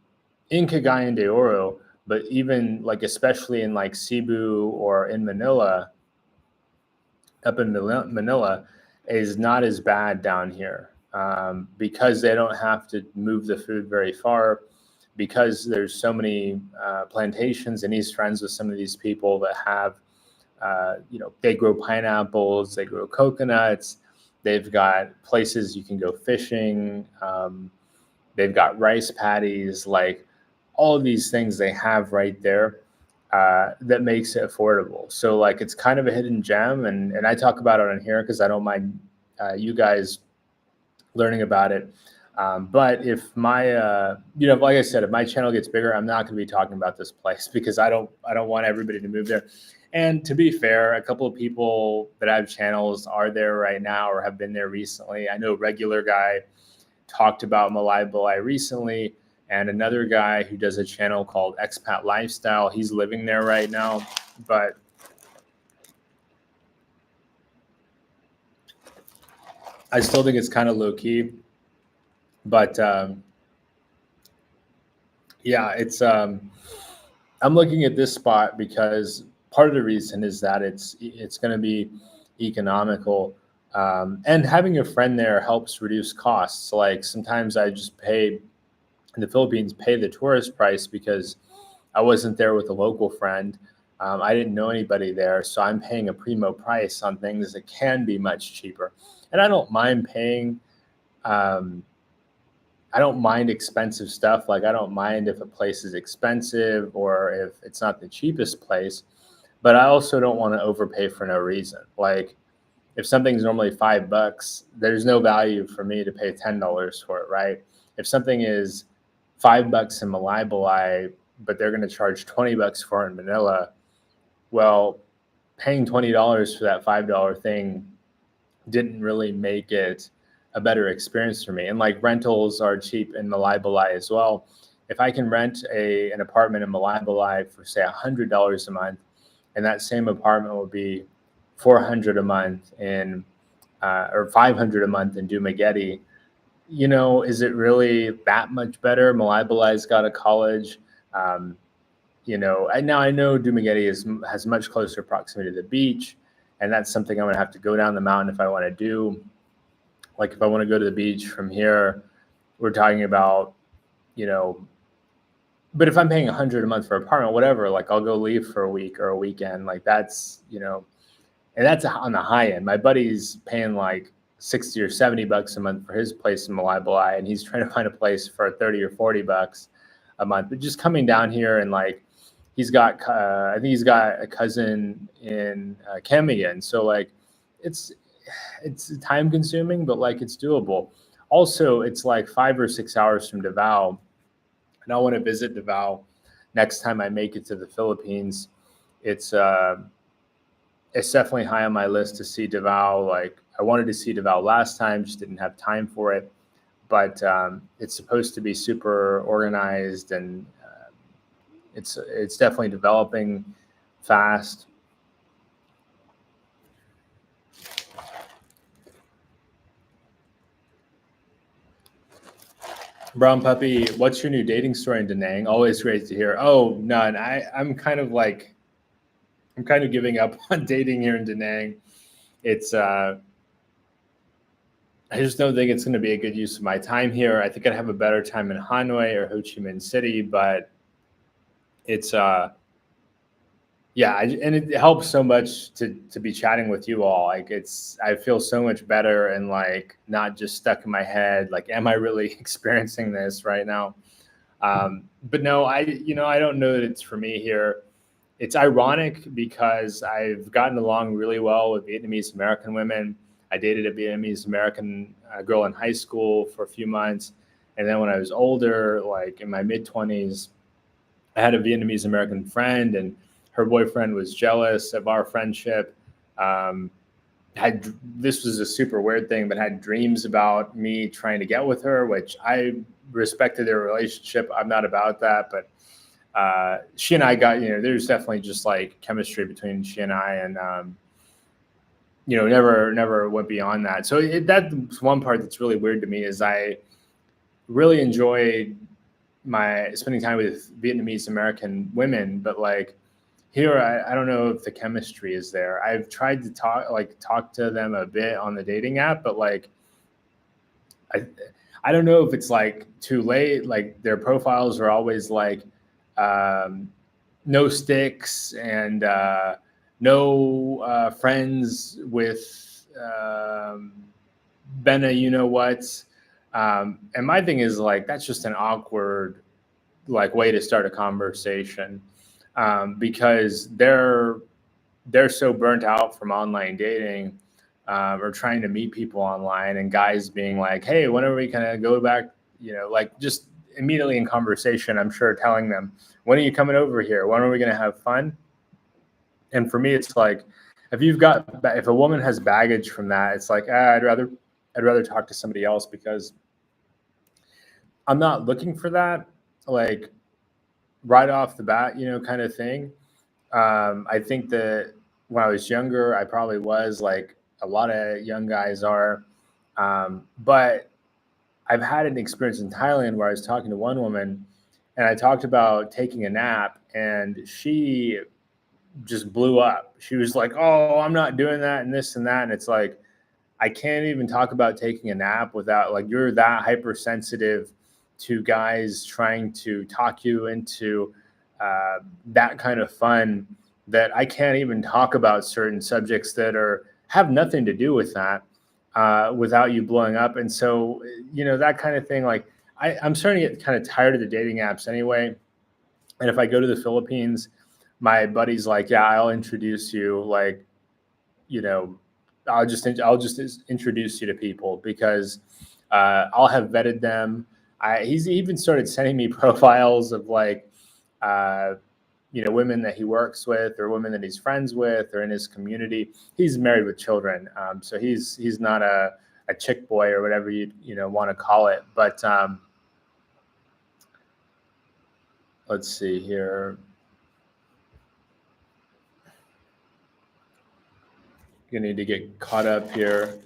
Cagayan de Oro, but even like especially in like Cebu or in Manila, up in Manila, is not as bad down here because they don't have to move the food very far, because there's so many plantations, and he's friends with some of these people that have, they grow pineapples, they grow coconuts, they've got places you can go fishing, they've got rice paddies, like all of these things they have right there that makes it affordable. So like it's kind of a hidden gem, and I talk about it on here because I don't mind you guys learning about it. But if my, like I said, if my channel gets bigger, I'm not going to be talking about this place because I don't want everybody to move there. And to be fair, a couple of people that have channels are there right now or have been there recently. I know Regular Guy talked about Malaybalay recently, and another guy who does a channel called Expat Lifestyle. He's living there right now, but I still think it's kind of low key. But yeah, it's I'm looking at this spot because part of the reason is that it's going to be economical, and having a friend there helps reduce costs. Like sometimes I just pay in the Philippines, pay the tourist price because I wasn't there with a local friend. I didn't know anybody there, so I'm paying a primo price on things that can be much cheaper. And I don't mind paying. I don't mind expensive stuff. Like I don't mind if a place is expensive or if it's not the cheapest place, but I also don't want to overpay for no reason. Like if something's normally $5, there's no value for me to pay $10 for it, right? If something is $5 in Malaybalay, but they're going to charge $20 for it in Manila, well, paying $20 for that $5 thing didn't really make it a better experience for me. And like rentals are cheap in Malaybalay as well. If I can rent an apartment in Malaybalay for say $100 a month, and that same apartment will be $400 a month in or $500 a month in Dumaguete, is it really that much better? Malaybalay's got a college. Now I know Dumaguete has much closer proximity to the beach, and that's something I'm going to have to go down the mountain if I want to do. Like if I want to go to the beach from here, we're talking about, but if I'm paying $100 a month for an apartment, whatever, like I'll go leave for a week or a weekend. Like that's, and that's on the high end. My buddy's paying like 60 or $70 a month for his place in Malaybalay, and he's trying to find a place for 30 or $40 a month. But just coming down here and like, he's got, I think he's got a cousin in Camigan. So like, it's time consuming, but like it's doable. Also, it's like 5 or 6 hours from Davao, and I want to visit Davao next time I make it to the Philippines. It's uh, it's definitely high on my list to see Davao. Like I wanted to see Davao last time, just didn't have time for it. But it's supposed to be super organized, and it's definitely developing fast. Brown Puppy, what's your new dating story in Da Nang? Always great to hear. Oh, none. I'm kind of giving up on dating here in Da Nang. It's I just don't think it's going to be a good use of my time here. I think I'd have a better time in Hanoi or Ho Chi Minh City, but it's yeah, and it helps so much to be chatting with you all. Like I feel so much better and like not just stuck in my head. Like, am I really experiencing this right now? But no, I don't know that it's for me here. It's ironic because I've gotten along really well with Vietnamese American women. I dated a Vietnamese American girl in high school for a few months, and then when I was older, like in my mid 20s, I had a Vietnamese American friend, and her boyfriend was jealous of our friendship. Um, had This was a super weird thing, but had dreams about me trying to get with her, which I respected their relationship. I'm not about that, but she and I got, there's definitely just like chemistry between she and I, and never went beyond that. So that's one part that's really weird to me is I really enjoy my spending time with Vietnamese American women, but like here, I don't know if the chemistry is there. I've tried to talk to them a bit on the dating app, but like I I don't know if it's like too late. Like their profiles are always like um, no sticks and no friends with Benna, you know what? And my thing is like that's just an awkward like way to start a conversation because they're so burnt out from online dating or trying to meet people online, and guys being like, "Hey, when are we gonna go back?" Like just immediately in conversation, I'm sure telling them, "When are you coming over here? When are we gonna have fun?" And for me, it's like if a woman has baggage from that, it's like I'd rather talk to somebody else because I'm not looking for that. Like right off the bat, kind of thing. I think that when I was younger, I probably was like a lot of young guys are. But I've had an experience in Thailand where I was talking to one woman and I talked about taking a nap, and she just blew up. She was like, "Oh, I'm not doing that and this and that." And it's like, I can't even talk about taking a nap without like you're that hypersensitive to guys trying to talk you into that kind of fun that I can't even talk about certain subjects that are have nothing to do with that without you blowing up. And so, that kind of thing. Like I'm starting to get kind of tired of the dating apps anyway. And if I go to the Philippines, my buddy's like, "Yeah, I'll introduce you." Like, you know, I'll just introduce you to people because I'll have vetted them. He's even started sending me profiles of like, uh, women that he works with or women that he's friends with or in his community. He's married with children, so he's not a chick boy or whatever you want to call it. But let's see here. You need to get caught up here.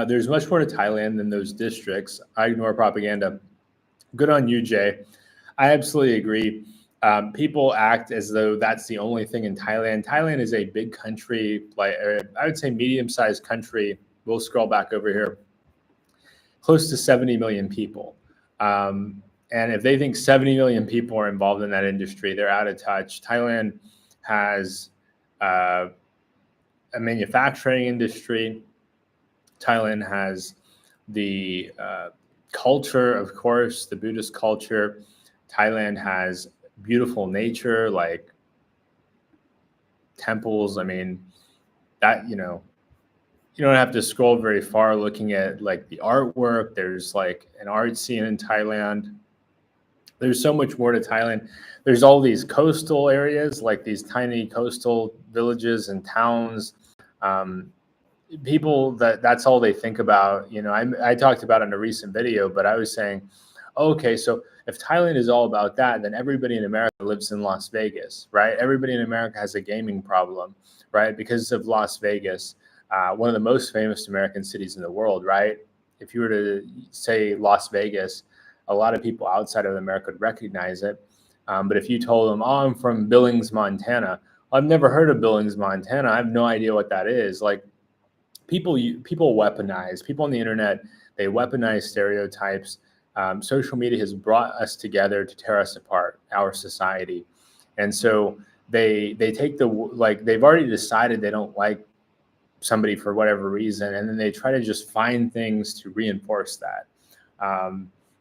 There's much more to Thailand than those districts. I ignore propaganda. Good on you, Jay. I absolutely agree. People act as though that's the only thing in Thailand. Thailand is a big country, like I would say medium-sized country. We'll scroll back over here. Close to 70 million people. And if they think 70 million people are involved in that industry, they're out of touch. Thailand has uh, a manufacturing industry. Thailand has the culture, of course, the Buddhist culture. Thailand has beautiful nature, like temples. I mean, that, you don't have to scroll very far looking at like the artwork. There's like an art scene in Thailand. There's so much more to Thailand. There's all these coastal areas, like these tiny coastal villages and towns. Um, People that's all they think about. I talked about it in a recent video, but I was saying, okay, so if Thailand is all about that, then everybody in America lives in Las Vegas, right? Everybody in America has a gaming problem, right? Because of Las Vegas, one of the most famous American cities in the world, right? If you were to say Las Vegas, a lot of people outside of America would recognize it. But if you told them, oh, I'm from Billings, Montana, I've never heard of Billings, Montana. I have no idea what that is. Like, people weaponize, people on the internet, they weaponize stereotypes. Social media has brought us together to tear us apart, our society. And so they take they've already decided they don't like somebody for whatever reason, and then they try to just find things to reinforce that.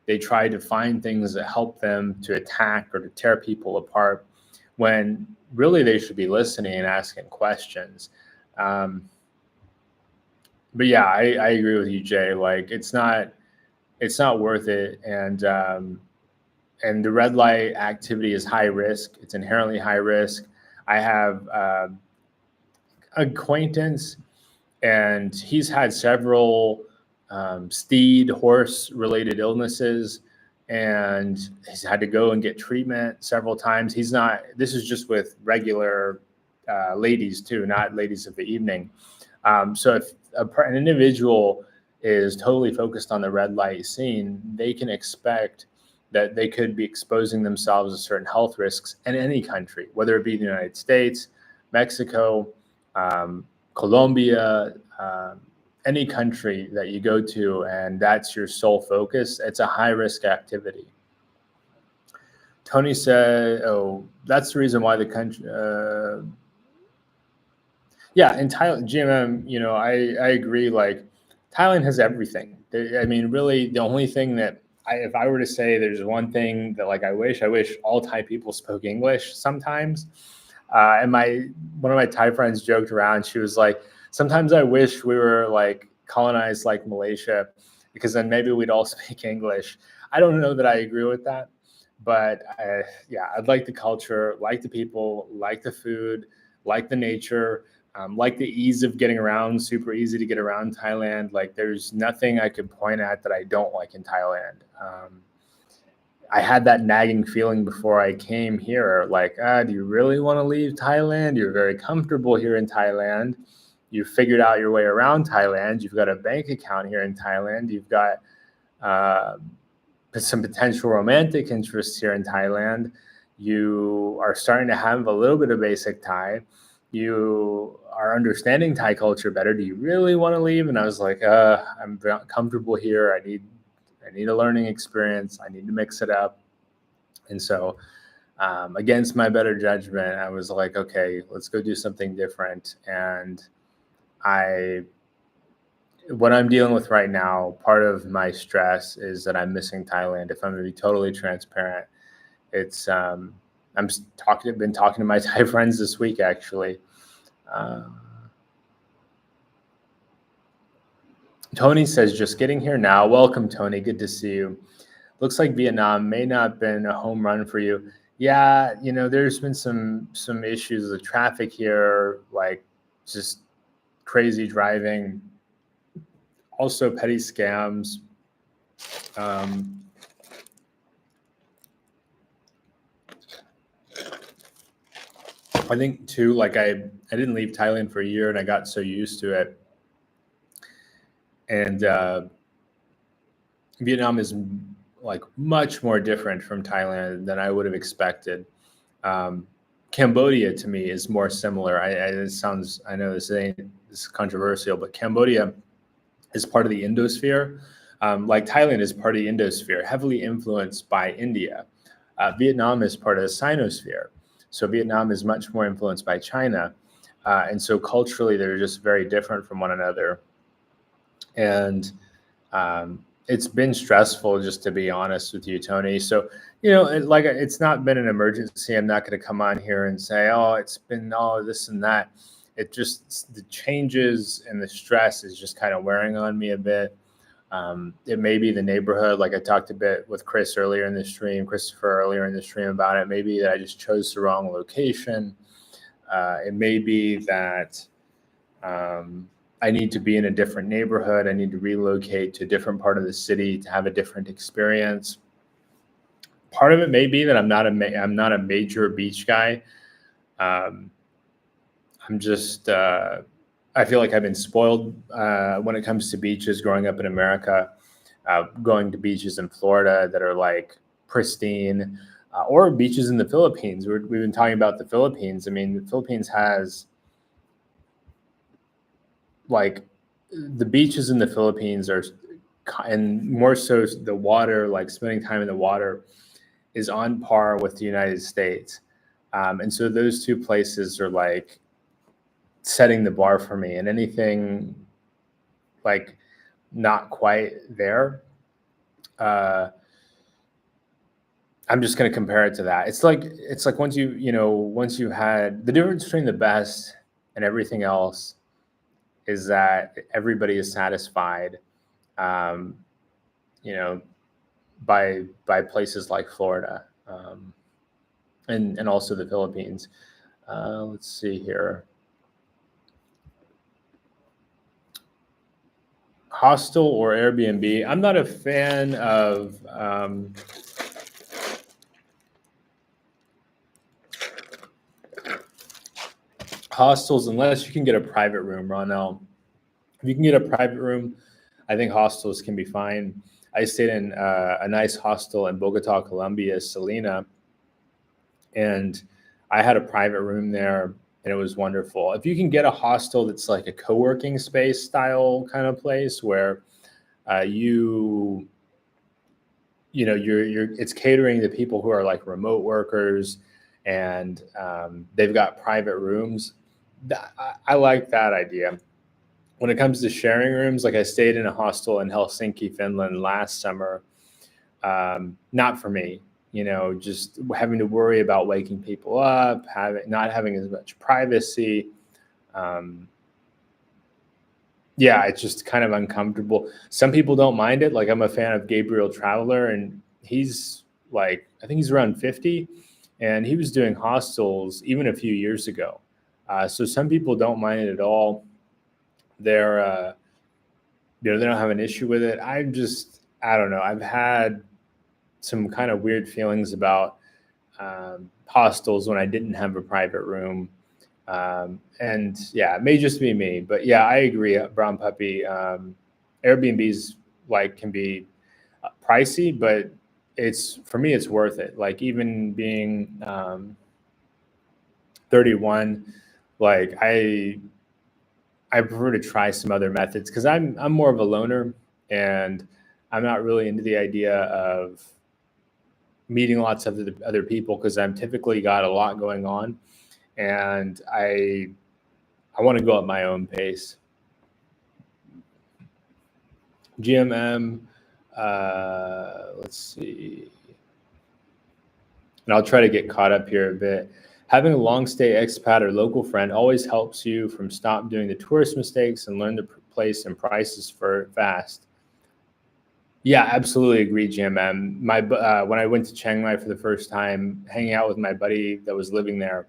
They try to find things that help them to attack or to tear people apart, when really they should be listening and asking questions. But yeah, I agree with you, Jay. Like, it's not worth it. And the red light activity is high risk. It's inherently high risk. I have acquaintance, and he's had several steed horse related illnesses, and he's had to go and get treatment several times. This is just with regular ladies too, not ladies of the evening. So if an individual is totally focused on the red light scene, they can expect that they could be exposing themselves to certain health risks in any country, whether it be the United States, Mexico, Colombia, any country that you go to, and that's your sole focus. It's a high risk activity. Tony said, oh, that's the reason why the country, yeah, in Thailand, GMM, I agree. Like, Thailand has everything. I mean, really, the only thing that if I were to say there's one thing that like I wish all Thai people spoke English sometimes. And one of my Thai friends joked around. She was like, sometimes I wish we were like colonized like Malaysia, because then maybe we'd all speak English. I don't know that I agree with that, but yeah, I'd like the culture, like the people, like the food, like the nature. Like the ease of getting around, super easy to get around Thailand. Like, there's nothing I could point at that I don't like in Thailand. I had that nagging feeling before I came here, like, do you really want to leave Thailand? You're very comfortable here in Thailand. You've figured out your way around Thailand. You've got a bank account here in Thailand. You've got some potential romantic interests here in Thailand. You are starting to have a little bit of basic Thai. You are understanding Thai culture better. Do you really want to leave? And I was like, I'm comfortable here. I need a learning experience. I need to mix it up. And so against my better judgment, I was like, okay, let's go do something different. And what I'm dealing with right now, part of my stress is that I'm missing Thailand. If I'm going to be totally transparent, it's been talking to my Thai friends this week, actually. Tony says, just getting here now. Welcome, Tony. Good to see you. Looks like Vietnam may not have been a home run for you. Yeah, there's been some issues with traffic here, like just crazy driving, also petty scams. I think too, like I didn't leave Thailand for a year, and I got so used to it. And Vietnam is like much more different from Thailand than I would have expected. Cambodia to me is more similar. I know this is controversial, but Cambodia is part of the Indosphere. Like Thailand is part of the Indosphere, heavily influenced by India. Vietnam is part of the Sinosphere. So Vietnam is much more influenced by China. And so culturally, they're just very different from one another. And it's been stressful, just to be honest with you, Tony. So, it's not been an emergency. I'm not going to come on here and say, oh, it's been this and that. It just, the changes and the stress is just kind of wearing on me a bit. It may be the neighborhood, like I talked a bit with Christopher earlier in the stream about it. Maybe that I just chose the wrong location. It may be that I need to be in a different neighborhood. I need to relocate to a different part of the city to have a different experience. Part of it may be that I'm not a major beach guy. I'm just I feel like I've been spoiled when it comes to beaches growing up in America. Going to beaches in Florida that are like pristine, or beaches in the Philippines. We've been talking about the Philippines. I mean, the Philippines has like the beaches in the Philippines are, and more so the water, like spending time in the water, is on par with the United States. And so those two places are like setting the bar for me, and anything like not quite there, I'm just going to compare it to that. It's like once you had the difference between the best and everything else is that everybody is satisfied, um, you know, by places like Florida, and also the Philippines. Let's see here. Hostel or Airbnb? I'm not a fan of hostels unless you can get a private room, Ronell. If you can get a private room, I think hostels can be fine. I stayed in a nice hostel in Bogota, Colombia, Selena, and I had a private room there, and it was wonderful. If you can get a hostel that's like a co-working space style kind of place where you're it's catering to people who are like remote workers, and they've got private rooms. I like that idea. When it comes to sharing rooms, like I stayed in a hostel in Helsinki, Finland last summer. Not for me, just having to worry about waking people up, not having as much privacy. Yeah, it's just kind of uncomfortable. Some people don't mind it. Like I'm a fan of Gabriel Traveler, and he's like, I think he's around 50, and he was doing hostels even a few years ago. So some people don't mind it at all. They're, they don't have an issue with it. I don't know. I've had some kind of weird feelings about hostels when I didn't have a private room. And yeah, it may just be me, but yeah, I agree, Brown Puppy. Airbnbs can be pricey, but for me, it's worth it. Like even being 31, like I prefer to try some other methods because I'm more of a loner, and I'm not really into the idea of meeting lots of other people because I'm typically got a lot going on, and I want to go at my own pace. GMM, let's see, and I'll try to get caught up here a bit. Having a long stay expat or local friend always helps you from stop doing the tourist mistakes and learn the place and prices for fast. Yeah, absolutely agree, GMM. When I went to Chiang Mai for the first time, hanging out with my buddy that was living there,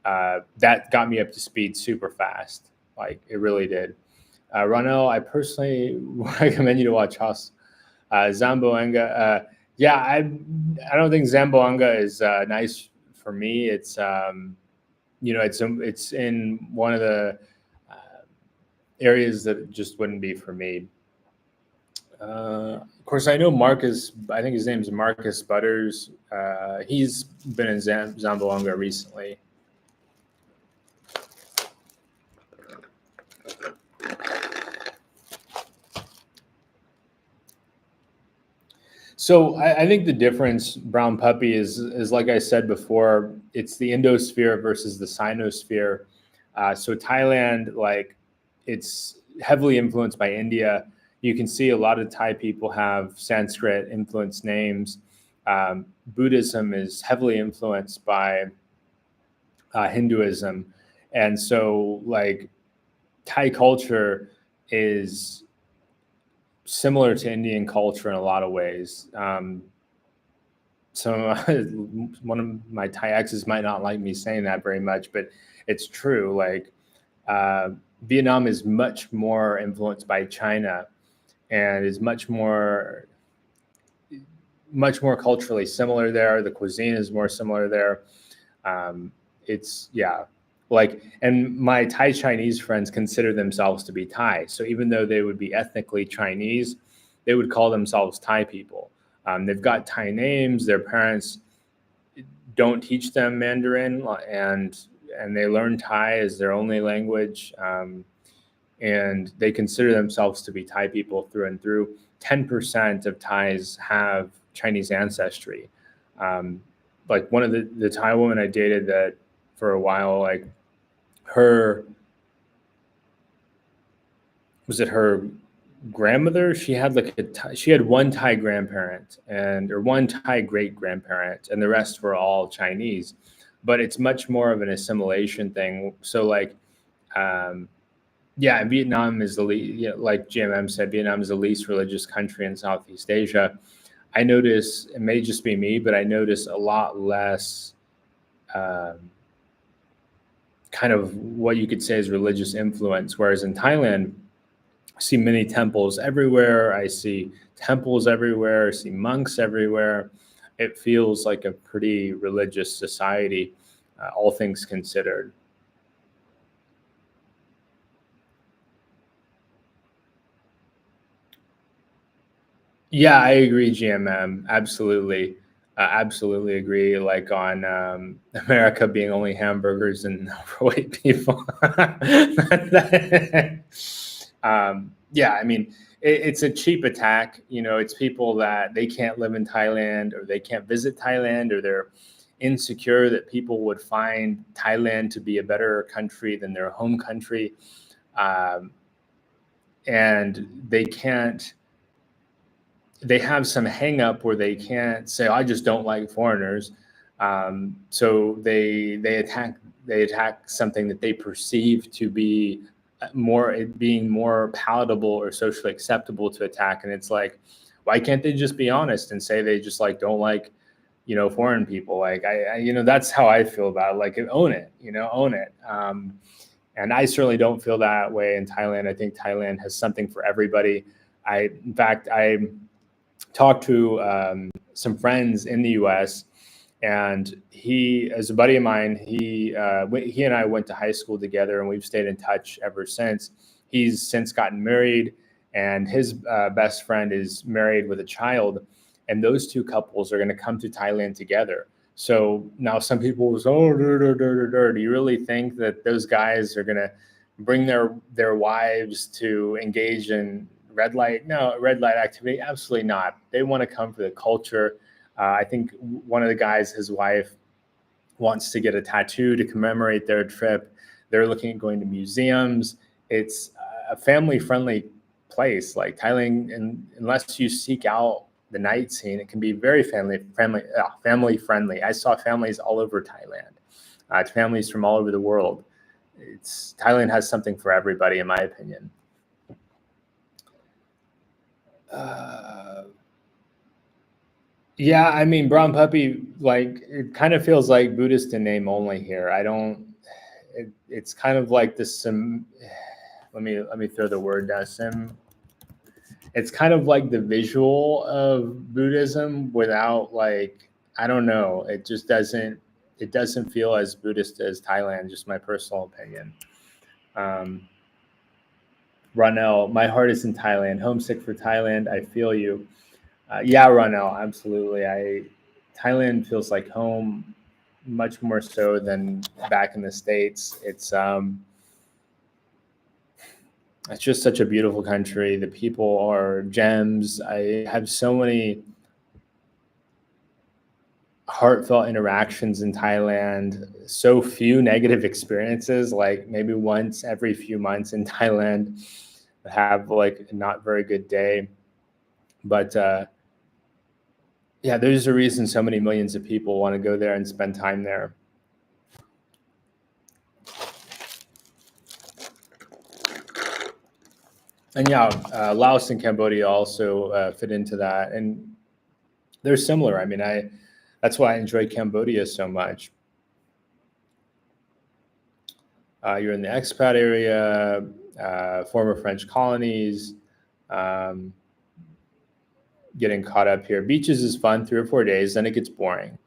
that got me up to speed super fast. Like it really did. Ronell, I personally recommend you to watch Zamboanga. Yeah, I don't think Zamboanga is nice for me. It's it's in one of the areas that just wouldn't be for me. Of course, I know Marcus. I think his name is Marcus Butters. He's been in Zamboanga recently. So I think the difference, Brown Puppy, is like I said before, it's the Indosphere versus the Sinosphere. So Thailand, like, it's heavily influenced by India. you can see a lot of Thai people have Sanskrit influenced names. Buddhism is heavily influenced by Hinduism. And so, like, Thai culture is similar to Indian culture in a lot of ways. So one of my Thai exes might not like me saying that very much, but it's true. Like, Vietnam is much more influenced by China and is much more culturally similar there. The cuisine is more similar there. It's like, and my Thai Chinese friends consider themselves to be Thai. So even though they would be ethnically Chinese, they would call themselves Thai people. They've got Thai names. Their parents don't teach them Mandarin, and they learn Thai as their only language. And they consider themselves to be Thai people through and through. 10% of Thais have Chinese ancestry. Like, one of the Thai woman I dated that for a while, like, her grandmother, she had one Thai grandparent or one Thai great grandparent, and the rest were all Chinese. But it's much more of an assimilation thing. So, like, Vietnam is like GMM said, Vietnam is the least religious country in Southeast Asia. I notice, it may just be me, but I notice a lot less kind of what you could say is religious influence. Whereas in Thailand, I see many temples everywhere. I see temples everywhere. I see monks everywhere. It feels like a pretty religious society, all things considered. Yeah, I agree, GMM. Absolutely. Absolutely agree. Like, on America being only hamburgers and overweight people. I mean, it's a cheap attack. It's people that they can't live in Thailand, or they can't visit Thailand, or they're insecure that people would find Thailand to be a better country than their home country. And they have some hang up where they can't say, I just don't like foreigners. So they attack something that they perceive to be being more palatable or socially acceptable to attack. And it's like, why can't they just be honest and say they just don't like, foreign people? Like, that's how I feel about it. Like, own it, own it. And I certainly don't feel that way in Thailand. I think Thailand has something for everybody. In fact, I talked to some friends in the U.S., and he, as a buddy of mine, he and I went to high school together, and we've stayed in touch ever since. He's since gotten married, and his best friend is married with a child, and those two couples are going to come to Thailand together. So now some people will say, oh, do you really think that those guys are going to bring their wives to engage in red light activity? Absolutely not. They want to come for the culture. I think one of the guys, his wife, wants to get a tattoo to commemorate their trip. They're looking at going to museums. It's a family-friendly place, like Thailand. And unless you seek out the night scene, it can be very family-friendly. I saw families all over Thailand, families from all over the world. Thailand has something for everybody, in my opinion. Yeah, I mean, Brown Puppy, like, it kind of feels like Buddhist in name only here. It's kind of like the let me throw the word down. It's kind of like the visual of Buddhism without, like, I don't know. It doesn't feel as Buddhist as Thailand, just my personal opinion. Ronell, my heart is in Thailand. Homesick for Thailand. I feel you. Yeah, Ronell, absolutely. Thailand feels like home, much more so than back in the States. It's just such a beautiful country. The people are gems. I have so many heartfelt interactions in Thailand. So few negative experiences, like maybe once every few months in Thailand. have like a not very good day. But yeah, there's a reason so many millions of people want to go there and spend time there. And yeah, Laos and Cambodia also fit into that, and they're similar. I mean, that's why I enjoy Cambodia so much. You're in the expat area, former French colonies, um, getting caught up here. Beaches is fun, 3 or 4 days, then it gets boring.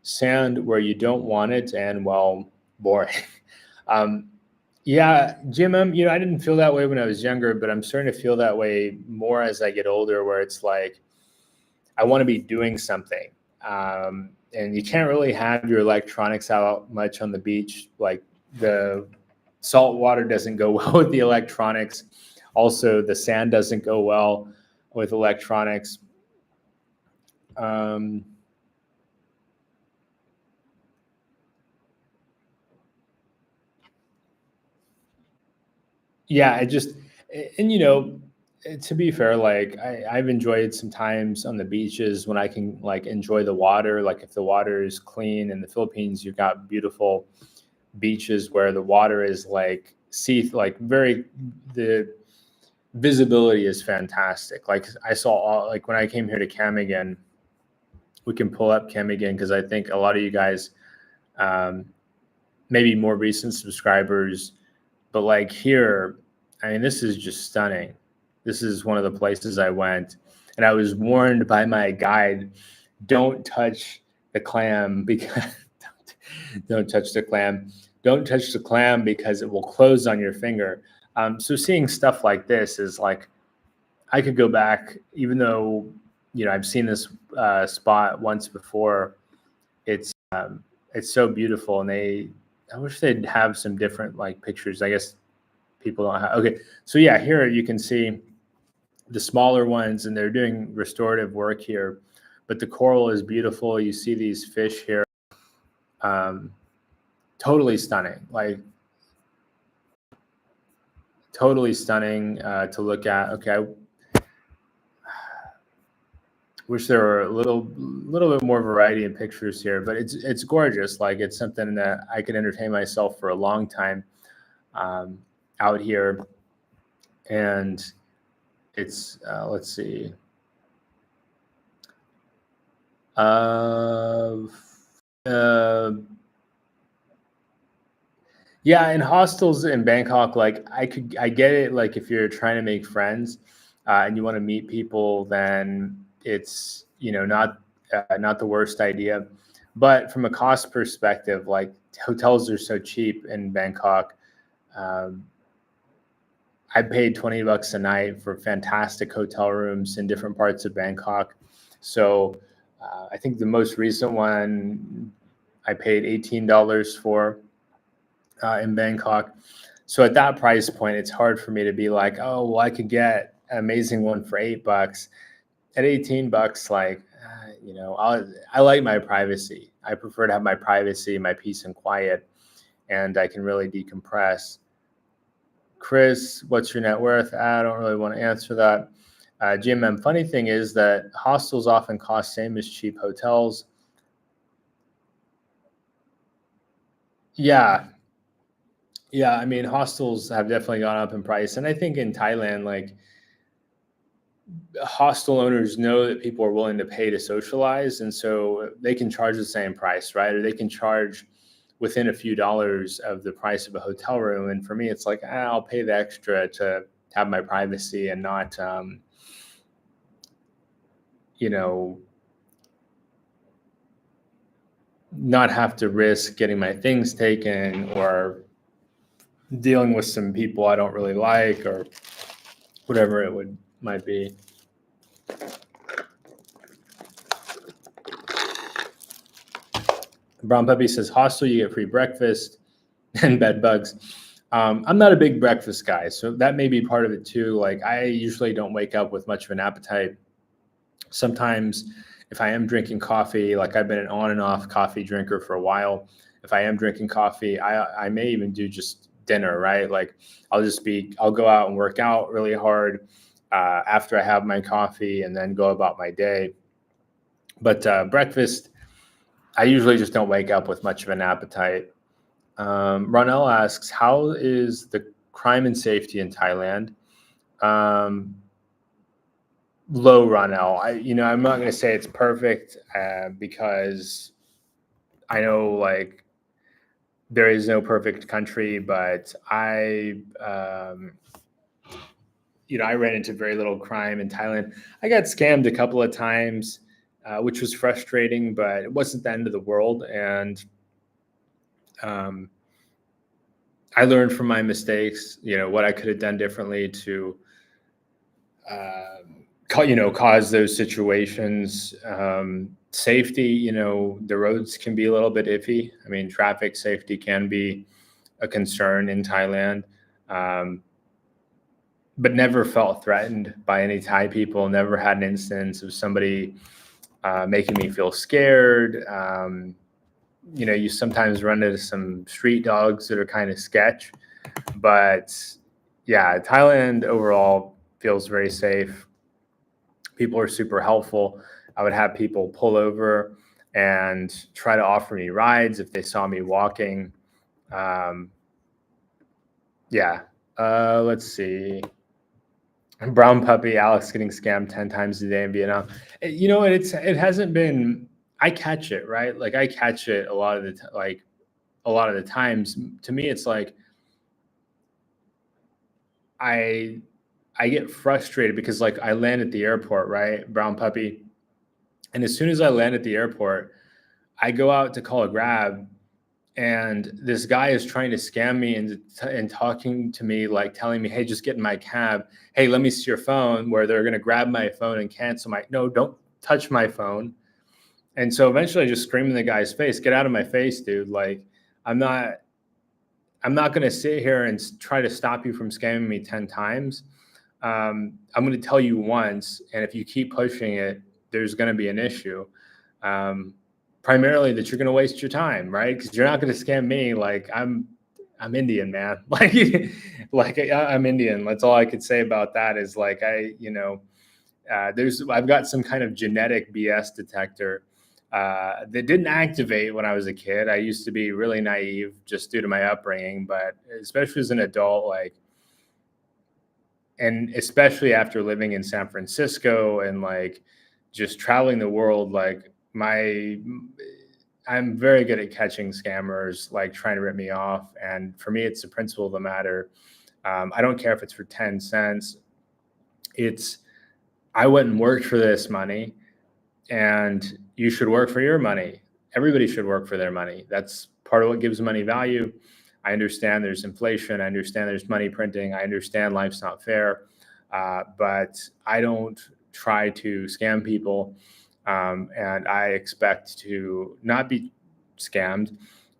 Sand where you don't want it, and well, boring. um, yeah, GMM, I didn't feel that way when I was younger, but I'm starting to feel that way more as I get older, where it's like, I want to be doing something. And you can't really have your electronics out much on the beach. Like the salt water doesn't go well with the electronics. Also, the sand doesn't go well with electronics. Um, yeah, and to be fair, like I've enjoyed some times on the beaches when I can like enjoy the water. Like if the water is clean in the Philippines, you've got beautiful beaches where the water is like like very, the visibility is fantastic. Like I saw like when I came here to Camigan, we can pull up Camigan because I think a lot of you guys, um, maybe more recent subscribers, but like here, I mean, this is just stunning. This is one of the places I went, and I was warned by my guide, don't touch the clam because don't touch the clam. Don't touch the clam because it will close on your finger. So seeing stuff like this is like, I could go back, even though I've seen this spot once before. It's so beautiful, and I wish they'd have some different like pictures. I guess people don't have. Okay, so yeah, here you can see the smaller ones, and they're doing restorative work here. But the coral is beautiful. You see these fish here, totally stunning. Like totally stunning to look at. Okay, I wish there were a little bit more variety in pictures here, but it's gorgeous. Like it's something that I could entertain myself for a long time out here. And it's let's see. Uh, uh, yeah, in hostels in Bangkok, like I get it. Like if you're trying to make friends and you want to meet people, then it's not the worst idea. But from a cost perspective, like hotels are so cheap in Bangkok. Um, I paid $20 a night for fantastic hotel rooms in different parts of Bangkok. So I think the most recent one I paid $18 for in Bangkok. So at that price point, it's hard for me to be like, oh, well, I could get an amazing one for $8. At $18, like, I like my privacy. I prefer to have my privacy, my peace and quiet, and I can really decompress. Chris, what's your net worth? I don't really want to answer that. GMM, funny thing is that hostels often cost same as cheap hotels. Yeah. Yeah. I mean, hostels have definitely gone up in price. And I think in Thailand, like hostel owners know that people are willing to pay to socialize. And so they can charge the same price, right? Or they can charge within a few dollars of the price of a hotel room. And for me, it's like, I'll pay the extra to have my privacy and not, you know, not have to risk getting my things taken or dealing with some people I don't really like or whatever it might be. Brown Puppy says, hostel, you get free breakfast and bed bugs. I'm not a big breakfast guy, so that may be part of it too. Like I usually don't wake up with much of an appetite. Sometimes if I am drinking coffee, like I've been an on and off coffee drinker for a while. If I am drinking coffee, I may even do just dinner, right? Like I'll go out and work out really hard after I have my coffee and then go about my day. But breakfast, I usually just don't wake up with much of an appetite. Ronell asks, how is the crime and safety in Thailand? Um, Low, Ronell. I'm not going to say it's perfect because I know like there is no perfect country, but I ran into very little crime in Thailand. I got scammed a couple of times, which was frustrating, but it wasn't the end of the world. And um, I learned from my mistakes, what I could have done differently to, cause those situations. Safety, the roads can be a little bit iffy. I mean, traffic safety can be a concern in Thailand. But never felt threatened by any Thai people, never had an instance of somebody making me feel scared. You sometimes run into some street dogs that are kind of sketch, but yeah, Thailand overall feels very safe. People are super helpful. I would have people pull over and try to offer me rides if they saw me walking. Let's see. Brown puppy, Alex getting scammed 10 times a day in Vietnam. And it hasn't been. I catch it, right? Like I catch it a lot of the times. To me, it's like I get frustrated because like I land at the airport, right? Brown puppy, and as soon as I land at the airport, I go out to call a Grab, and this guy is trying to scam me and talking to me, like telling me, hey, just get in my cab. Hey, let me see your phone, where they're going to grab my phone and cancel no, don't touch my phone. And so eventually I just scream in the guy's face, get out of my face, dude. Like, I'm not going to sit here and try to stop you from scamming me 10 times. I'm going to tell you once. And if you keep pushing it, there's going to be an issue. Primarily that you're going to waste your time, right? Because you're not going to scam me. Like I'm Indian, man. I'm Indian. That's all I could say about that is like I've got some kind of genetic BS detector that didn't activate when I was a kid. I used to be really naive just due to my upbringing, but especially as an adult, and especially after living in San Francisco and like just traveling the world, I'm very good at catching scammers, like trying to rip me off. And for me, it's the principle of the matter. I don't care if it's for 10 cents. I went and worked for this money, and you should work for your money. Everybody should work for their money. That's part of what gives money value. I understand there's inflation. I understand there's money printing. I understand life's not fair. But I don't try to scam people. And I expect to not be scammed.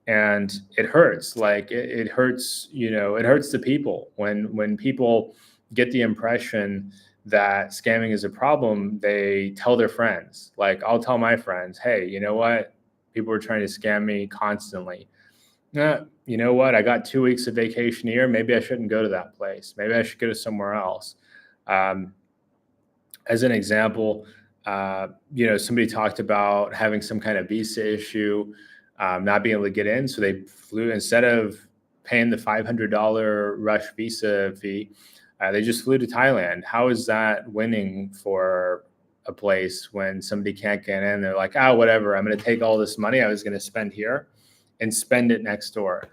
And it hurts. Like it hurts, it hurts the people when people get the impression that scamming is a problem, they tell their friends. Like I'll tell my friends, hey, you know what? People are trying to scam me constantly. You know what? I got 2 weeks of vacation a year. Maybe I shouldn't go to that place. Maybe I should go to somewhere else. As an example, somebody talked about having some kind of visa issue, not being able to get in. So they flew, instead of paying the $500 rush visa fee, they just flew to Thailand. How is that winning for a place when somebody can't get in? They're like, oh, whatever. I'm going to take all this money I was going to spend here and spend it next door.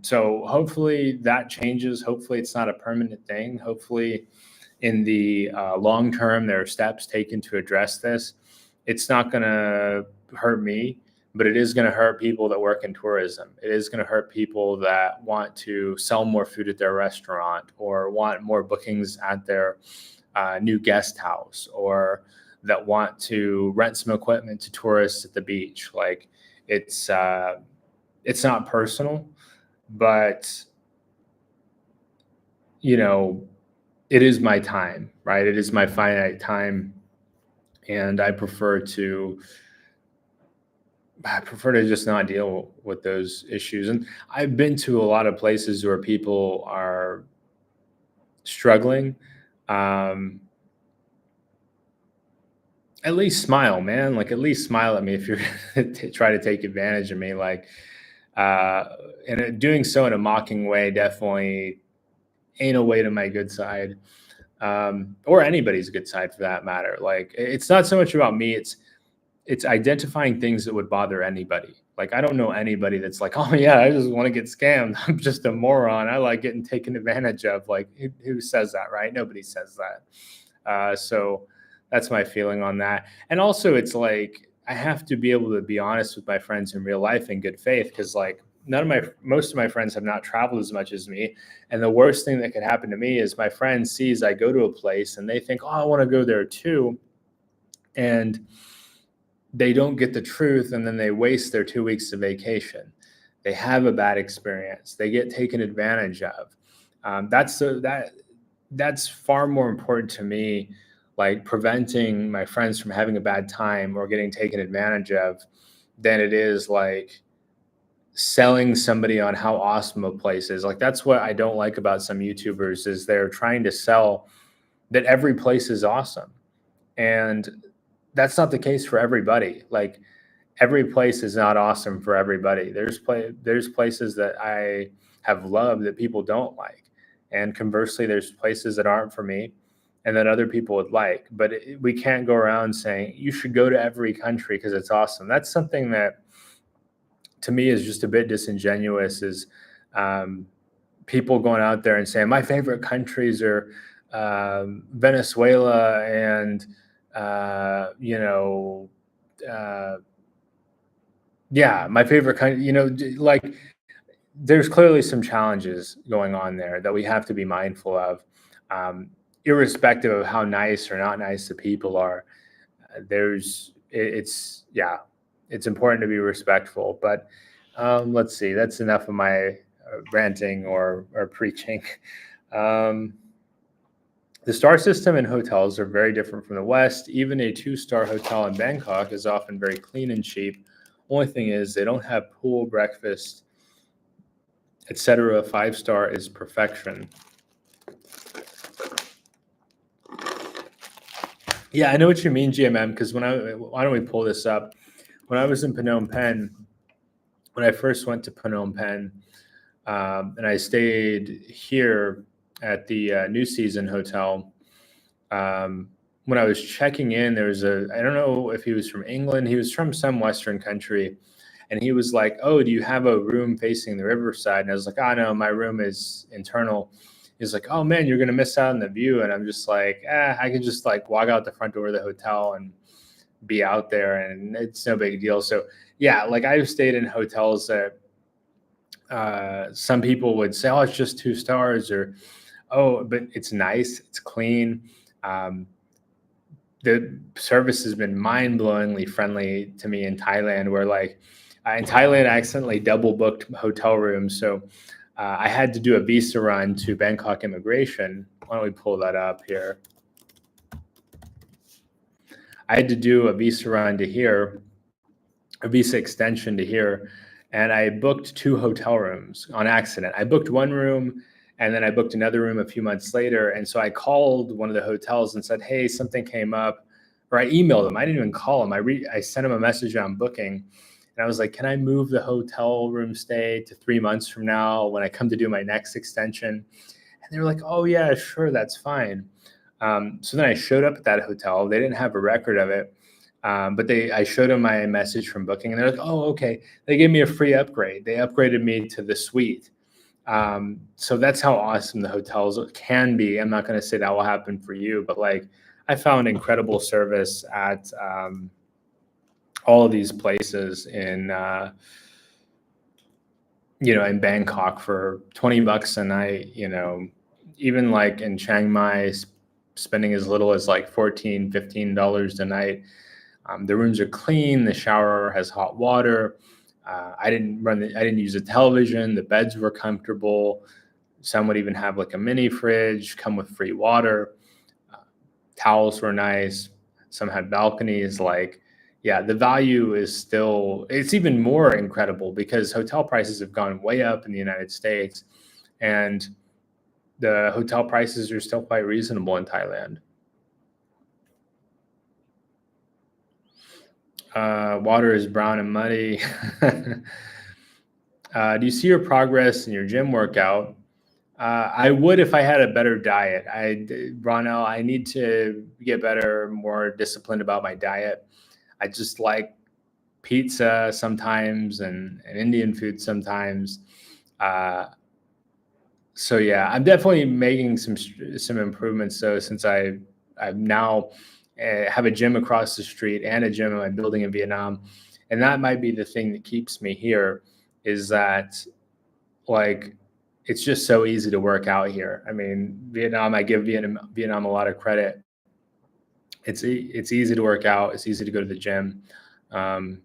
So hopefully that changes. Hopefully it's not a permanent thing. Hopefully in the long term, there are steps taken to address this. It's not going to hurt me, but it is going to hurt people that work in tourism. It is going to hurt people that want to sell more food at their restaurant or want more bookings at their new guest house, or that want to rent some equipment to tourists at the beach. Like it's not personal, but it is my time, right? It is my finite time. And I prefer to, I prefer to just not deal with those issues. And I've been to a lot of places where people are struggling. Um, at least smile, man. Like, at least smile at me if you're gonna try to take advantage of me. Like, uh, and doing so in a mocking way definitely ain't a way to my good side, or anybody's good side for that matter. Like, it's not so much about me. It's identifying things that would bother anybody. Like, I don't know anybody that's like, oh yeah, I just want to get scammed. I'm just a moron. I like getting taken advantage of. Like, who says that, right? Nobody says that. So that's my feeling on that. And also, it's like I have to be able to be honest with my friends in real life in good faith, because like most of my friends have not traveled as much as me, and the worst thing that could happen to me is my friend sees I go to a place and they think, oh, I want to go there too, and they don't get the truth, and then they waste their 2 weeks of vacation. They have a bad experience. They get taken advantage of. That's far more important to me, like preventing my friends from having a bad time or getting taken advantage of, than it is like selling somebody on how awesome a place is. Like, that's what I don't like about some YouTubers, is they're trying to sell that every place is awesome. And that's not the case for everybody. Like, every place is not awesome for everybody. There's places that I have loved that people don't like, and conversely, there's places that aren't for me, and that other people would like. But we can't go around saying you should go to every country because it's awesome. That's something that to me is just a bit disingenuous. Is um, people going out there and saying my favorite countries are Venezuela and you know. Uh, Yeah, my favorite kind, like there's clearly some challenges going on there that we have to be mindful of, um, irrespective of how nice or not nice the people are. Yeah, it's important to be respectful. But let's see, that's enough of my ranting or preaching. Um, the star system in hotels are very different from the West. Even a 2-star hotel in Bangkok is often very clean and cheap. Only thing is, they don't have pool, breakfast, etc. 5-star is perfection. Yeah, I know what you mean, GMM. Because why don't we pull this up? When I was in Phnom Penh, when I first went to Phnom Penh, and I stayed here at the New Season Hotel. When I was checking in, there was I don't know if he was from England. He was from some Western country. And he was like, oh, do you have a room facing the riverside? And I was like, oh, no, my room is internal. He's like, oh, man, you're going to miss out on the view. And I'm just like, I can just like walk out the front door of the hotel and be out there, and it's no big deal. So, yeah, like I've stayed in hotels that some people would say, oh, it's just 2 stars, or, oh, but it's nice, it's clean. The service has been mind-blowingly friendly to me in Thailand, where like in Thailand, I accidentally double booked hotel rooms. So I had to do a visa run to Bangkok immigration. Why don't we pull that up here? I had to do a visa run to here, a visa extension to here, and I booked 2 hotel rooms on accident. I booked one room, and then I booked another room a few months later. And so I called one of the hotels and said, hey, something came up, or I emailed them. I didn't even call them. I sent them a message on booking. And I was like, can I move the hotel room stay to 3 months from now when I come to do my next extension? And they were like, oh, yeah, sure, that's fine. So then I showed up at that hotel. They didn't have a record of it. But I showed them my message from booking, and they're like, oh, okay. They gave me a free upgrade. They upgraded me to the suite. So that's how awesome the hotels can be. I'm not going to say that will happen for you, but like I found incredible service at all of these places in Bangkok for $20 a night. Even like in Chiang Mai, spending as little as like $14-15 a night. The rooms are clean. The shower has hot water. I didn't use a television. The beds were comfortable. Some would even have like a mini fridge, come with free water. Towels were nice. Some had balconies. Like, yeah, the value is still, it's even more incredible because hotel prices have gone way up in the United States, and the hotel prices are still quite reasonable in Thailand. Water is brown and muddy. Do you see your progress in your gym workout? I would if I had a better diet. Ronell, I need to get better, more disciplined about my diet. I just like pizza sometimes and Indian food sometimes. Uh, so yeah, I'm definitely making some improvements. So since I now have a gym across the street and a gym in my building in Vietnam, and that might be the thing that keeps me here, is that like it's just so easy to work out here. I mean, Vietnam, I give Vietnam a lot of credit. It's easy to work out. It's easy to go to the gym. Um,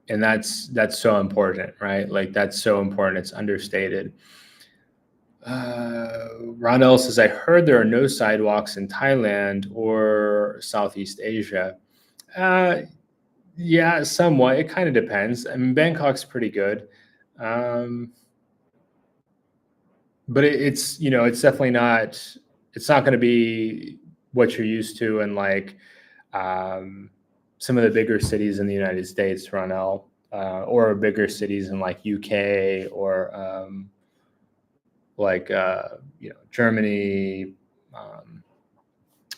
and that's so important, right? Like that's so important. It's understated. Ronell says, I heard there are no sidewalks in Thailand or Southeast Asia. Uh, yeah, somewhat. It kind of depends. I mean, Bangkok's pretty good. Um, but it's, it's definitely not, it's not going to be what you're used to in like um, some of the bigger cities in the United States, Ronell, or bigger cities in like UK or like Germany. Um,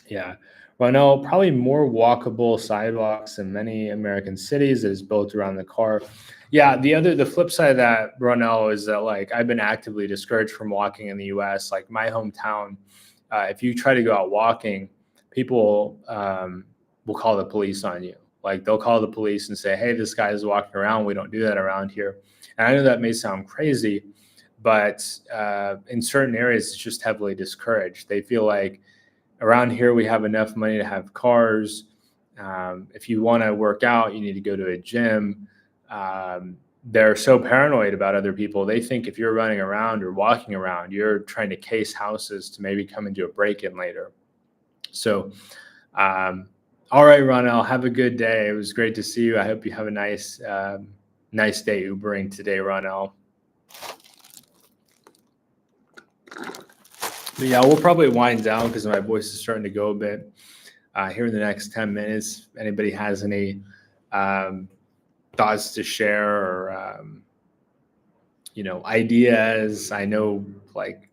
yeah, Ronell, probably more walkable sidewalks in many American cities that is built around the car. Yeah, the flip side of that, Ronell, is that like I've been actively discouraged from walking in the U.S. Like my hometown, if you try to go out walking, people will call the police on you. Like they'll call the police and say, "Hey, this guy is walking around. We don't do that around here." And I know that may sound crazy, but in certain areas, it's just heavily discouraged. They feel like around here we have enough money to have cars. If you want to work out, you need to go to a gym. They're so paranoid about other people. They think if you're running around or walking around, you're trying to case houses to maybe come into a break-in later. So, all right, Ronell, have a good day. It was great to see you. I hope you have a nice day Ubering today, Ronell. But yeah, we'll probably wind down because my voice is starting to go a bit here in the next 10 minutes. If anybody has any thoughts to share or, ideas, I know like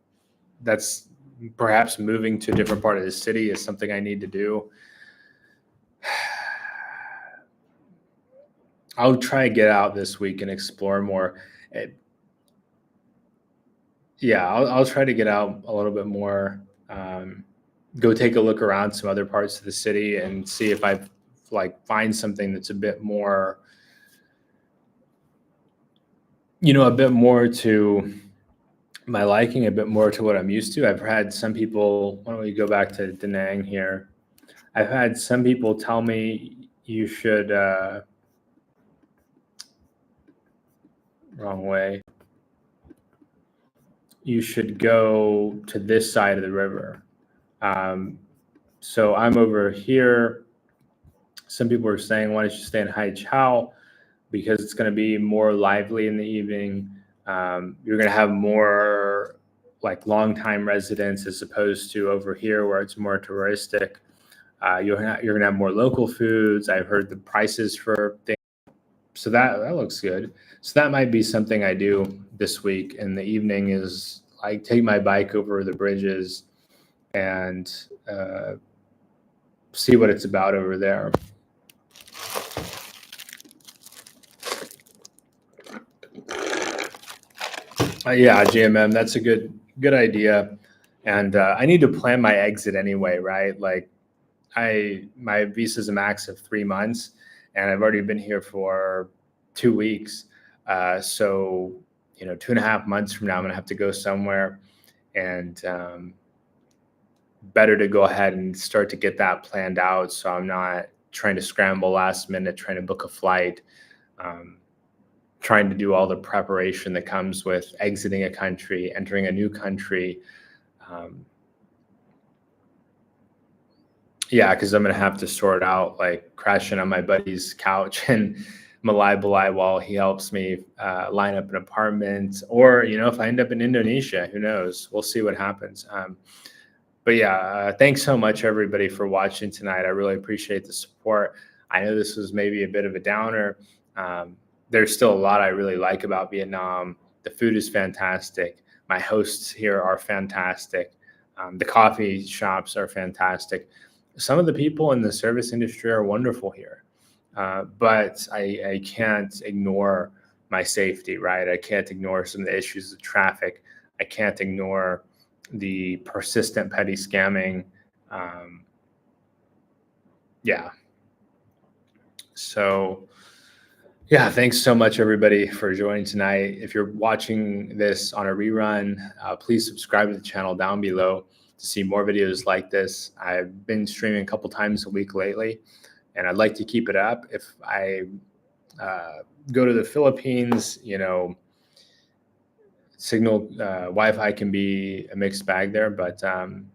that's perhaps moving to a different part of the city is something I need to do. I'll try to get out this week and explore more. Yeah, I'll try to get out a little bit more. Go take a look around some other parts of the city and see if I like find something that's a bit more, a bit more to my liking, a bit more to what I'm used to. I've had some people. Why don't we go back to Da Nang here? I've had some people tell me you should. Wrong way. You should go to this side of the river. So I'm over here. Some people are saying, why don't you stay in Hai Chau? Because it's going to be more lively in the evening. You're going to have more like long-time residents as opposed to over here where it's more touristic. You're going to have more local foods. I've heard the prices for things. So that looks good. So that might be something I do this week in the evening is like take my bike over the bridges and see what it's about over there. Yeah, GMM, that's a good idea. And I need to plan my exit anyway, right? Like my visa is a max of 3 months, and I've already been here for 2 weeks. So 2.5 months from now, I'm gonna have to go somewhere, and better to go ahead and start to get that planned out, so I'm not trying to scramble last minute, trying to book a flight. Trying to do all the preparation that comes with exiting a country, entering a new country. Yeah, because I'm gonna have to sort out like crashing on my buddy's couch and Malai Balai while he helps me line up an apartment, or if I end up in Indonesia, who knows? We'll see what happens. But yeah, thanks so much everybody for watching tonight. I really appreciate the support. I know this was maybe a bit of a downer. There's still a lot I really like about Vietnam. The food is fantastic. My hosts here are fantastic. The coffee shops are fantastic. Some of the people in the service industry are wonderful here. But I can't ignore my safety, right? I can't ignore some of the issues of traffic. I can't ignore the persistent petty scamming. Um, yeah. So, yeah, thanks so much, everybody, for joining tonight. If you're watching this on a rerun, please subscribe to the channel down below to see more videos like this. I've been streaming a couple times a week lately, and I'd like to keep it up. If I go to the Philippines, signal Wi-Fi can be a mixed bag there, but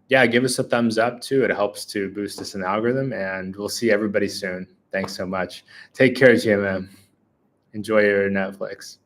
yeah, give us a thumbs up too. It helps to boost us in the algorithm, and we'll see everybody soon. Thanks so much. Take care, GMM. Enjoy your Netflix.